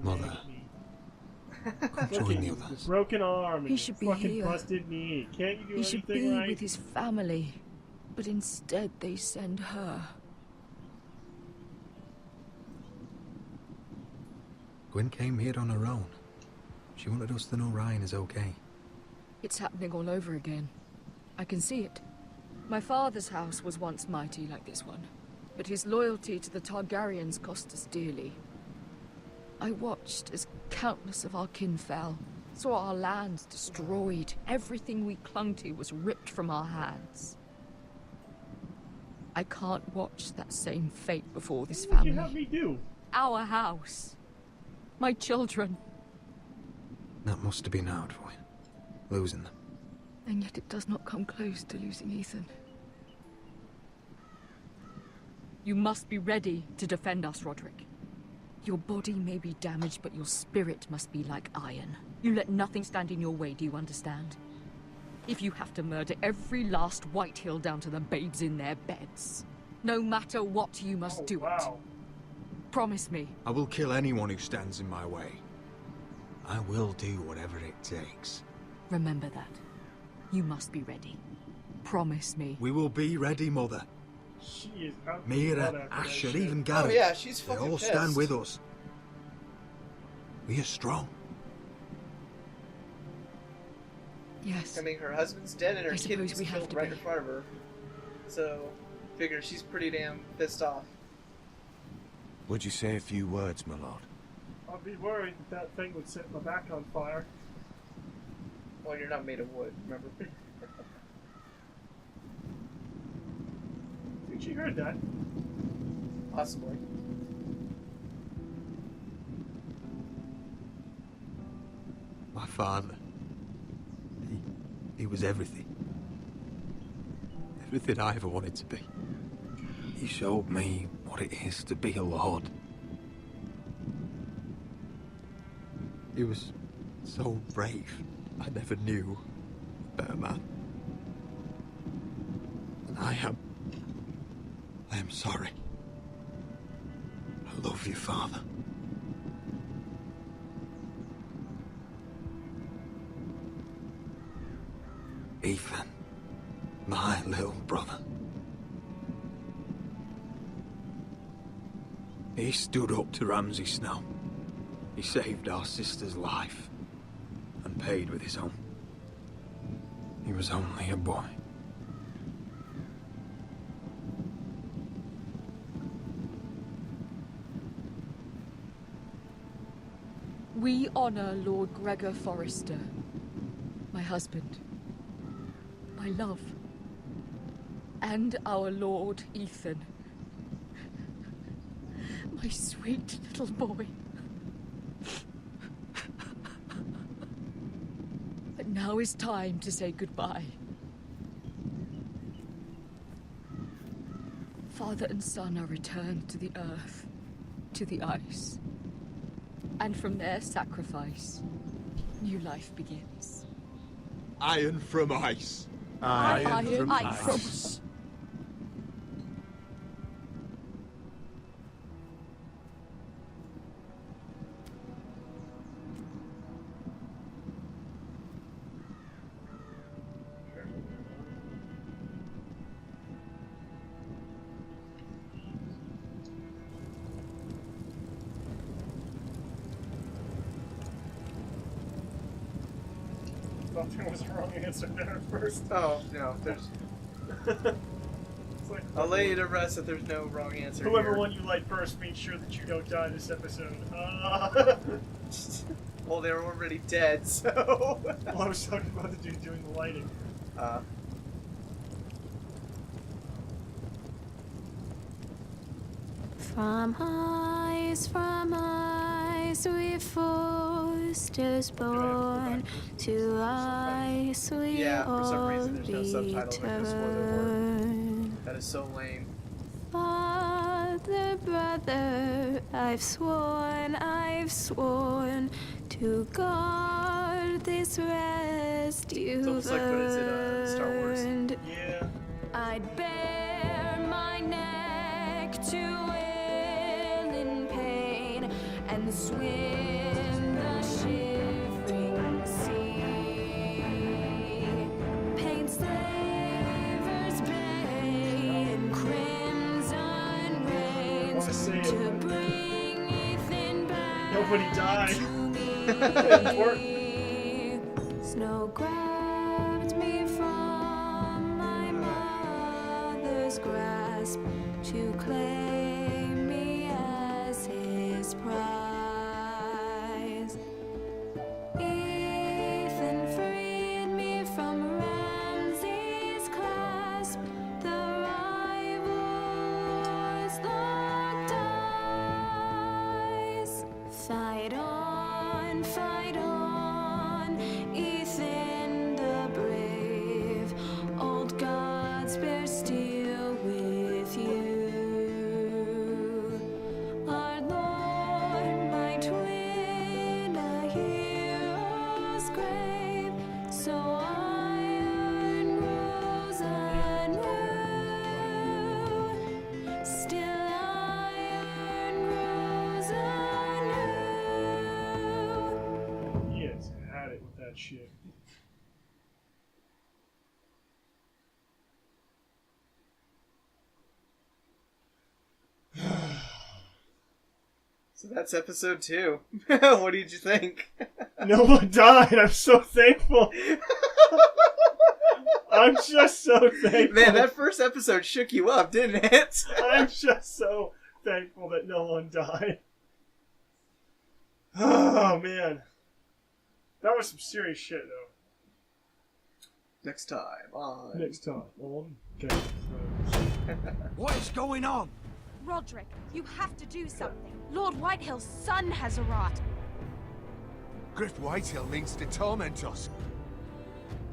Mother. Join the others. Broken arm. He should be fucking here. busted knee. Can't you do He should anything be right? with his family, but instead they send her. Gwyn came here on her own. She wanted us to know Ryan is okay. It's happening all over again. I can see it. My father's house was once mighty like this one, but his loyalty to the Targaryens cost us dearly. I watched as countless of our kin fell, saw our lands destroyed, everything we clung to was ripped from our hands. I can't watch that same fate before this family. What did you have me do? Our house. My children. That must have been hard for you, losing them. And yet it does not come close to losing Ethan. You must be ready to defend us, Roderick. Your body may be damaged, but your spirit must be like iron. You let nothing stand in your way, do you understand? If you have to murder every last Whitehill down to the babes in their beds, no matter what, you must do it. Promise me. I will kill anyone who stands in my way. I will do whatever it takes. Remember that. You must be ready. Promise me. We will be ready, Mother. She is out. Mira, Asher, even Garrett. Oh yeah, she's they fucking all pissed. stand with us. We are strong. Yes. I mean, her husband's dead and her I kid suppose was we have killed to right be. in front of her. So, figure she's pretty damn pissed off. Would you say a few words, my lord? I'd be worried that thing would set my back on fire. Well, you're not made of wood, remember? I think she heard that. Possibly. My father. He was everything. Everything I ever wanted to be. He showed me what it is to be a lord. He was so brave. I never knew a better man. And I am sorry. I love you, Father. Ethan, my little brother. He stood up to Ramsay Snow. He saved our sister's life and paid with his own. He was only a boy. We honor Lord Gregor Forrester, my husband, my love, and our Lord Ethan, my My sweet little boy. But now is time to say goodbye. Father and son are returned to the earth, to the ice. And from their sacrifice, new life begins. Iron from ice. Iron from ice. There was a wrong answer there at first. Oh, no, there's... It's like, I'll lay you to rest that there's no wrong answer whoever here. won you light first, make sure that you don't die this episode. Well, they're already dead, so... Well, I was talking about the dude doing the lighting. From ice, we foresters born. To ice, we Yeah, for some all reason there's no subtitles. I could've swore there were. return. That is so lame. Father, brother, I've sworn to guard this rest you've almost like, what is it, Star Wars? earned. Yeah. I'd bare my neck to wail in pain and swim the shivering sea. Paint slavers bay in crimson rains to bring Ethan back. Nobody died. Snow grabbed me from my mother's grasp to claim me as his prize. Ethan freed me from Ramsay's clasp. The rivals locked eyes. Fight on, Ethan the brave. Old gods bear steel with you. Our Lord might win a hero's grave, so iron grows anew. Still iron grows anew. He has had it with that shit. So that's episode 2. What did you think? No one died. I'm so thankful. I'm just so thankful. Man, that first episode shook you up, didn't it? I'm just so thankful that no one died. Oh, man. That was some serious shit, though. Next time on... Okay. What is going on? Roderick, you have to do something. Lord Whitehill's son has arrived. Griff Whitehill means to torment us.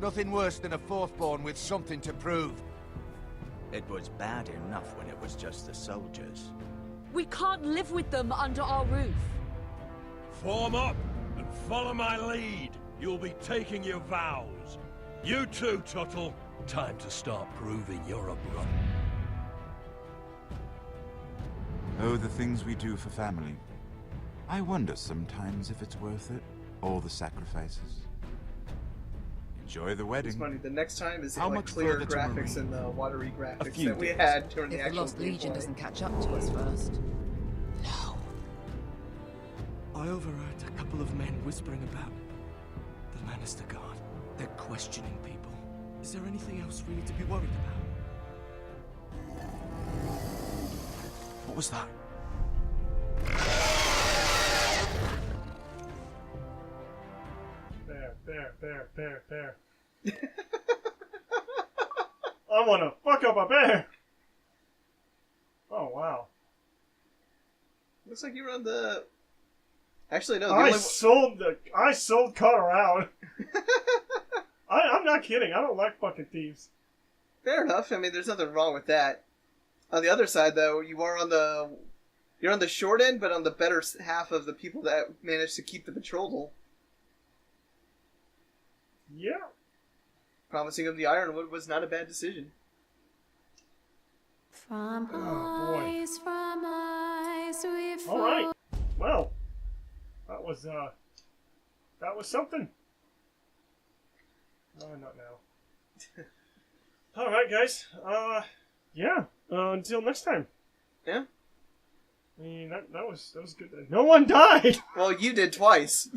Nothing worse than a fourthborn with something to prove. It was bad enough when it was just the soldiers. We can't live with them under our roof. Form up and follow my lead. You'll be taking your vows. You too, Tuttle. Time to start proving you're a brother. Oh, the things we do for family. I wonder sometimes if it's worth it. All the sacrifices. Enjoy the wedding. It's funny, the next time is How like much clear further to graphics Marine? and the watery graphics few that we days. had during the If the actual Lost Legion gameplay. doesn't catch up to us first. I overheard a couple of men whispering about the Lannister Guard. They're questioning people. Is there anything else we need to be worried about? What was that? Bear. I want to fuck up a bear. Oh, wow. Looks like you were on the... Actually, no. I sold Connor out. I'm not kidding. I don't like fucking thieves. Fair enough. I mean, there's nothing wrong with that. On the other side, though, you're on the short end, but on the better half of the people that managed to keep the betrothal. Yeah. Promising him the Ironwood was not a bad decision. From boy. from eyes we All right. Well, that was something. Not now. All right, guys. Yeah. Until next time. Yeah. I mean, that was good. No one died. Well, you did twice.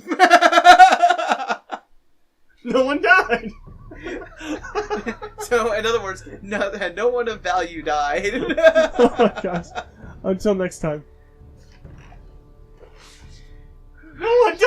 No one died. So, in other words, no one of value died. Oh my gosh. Until next time.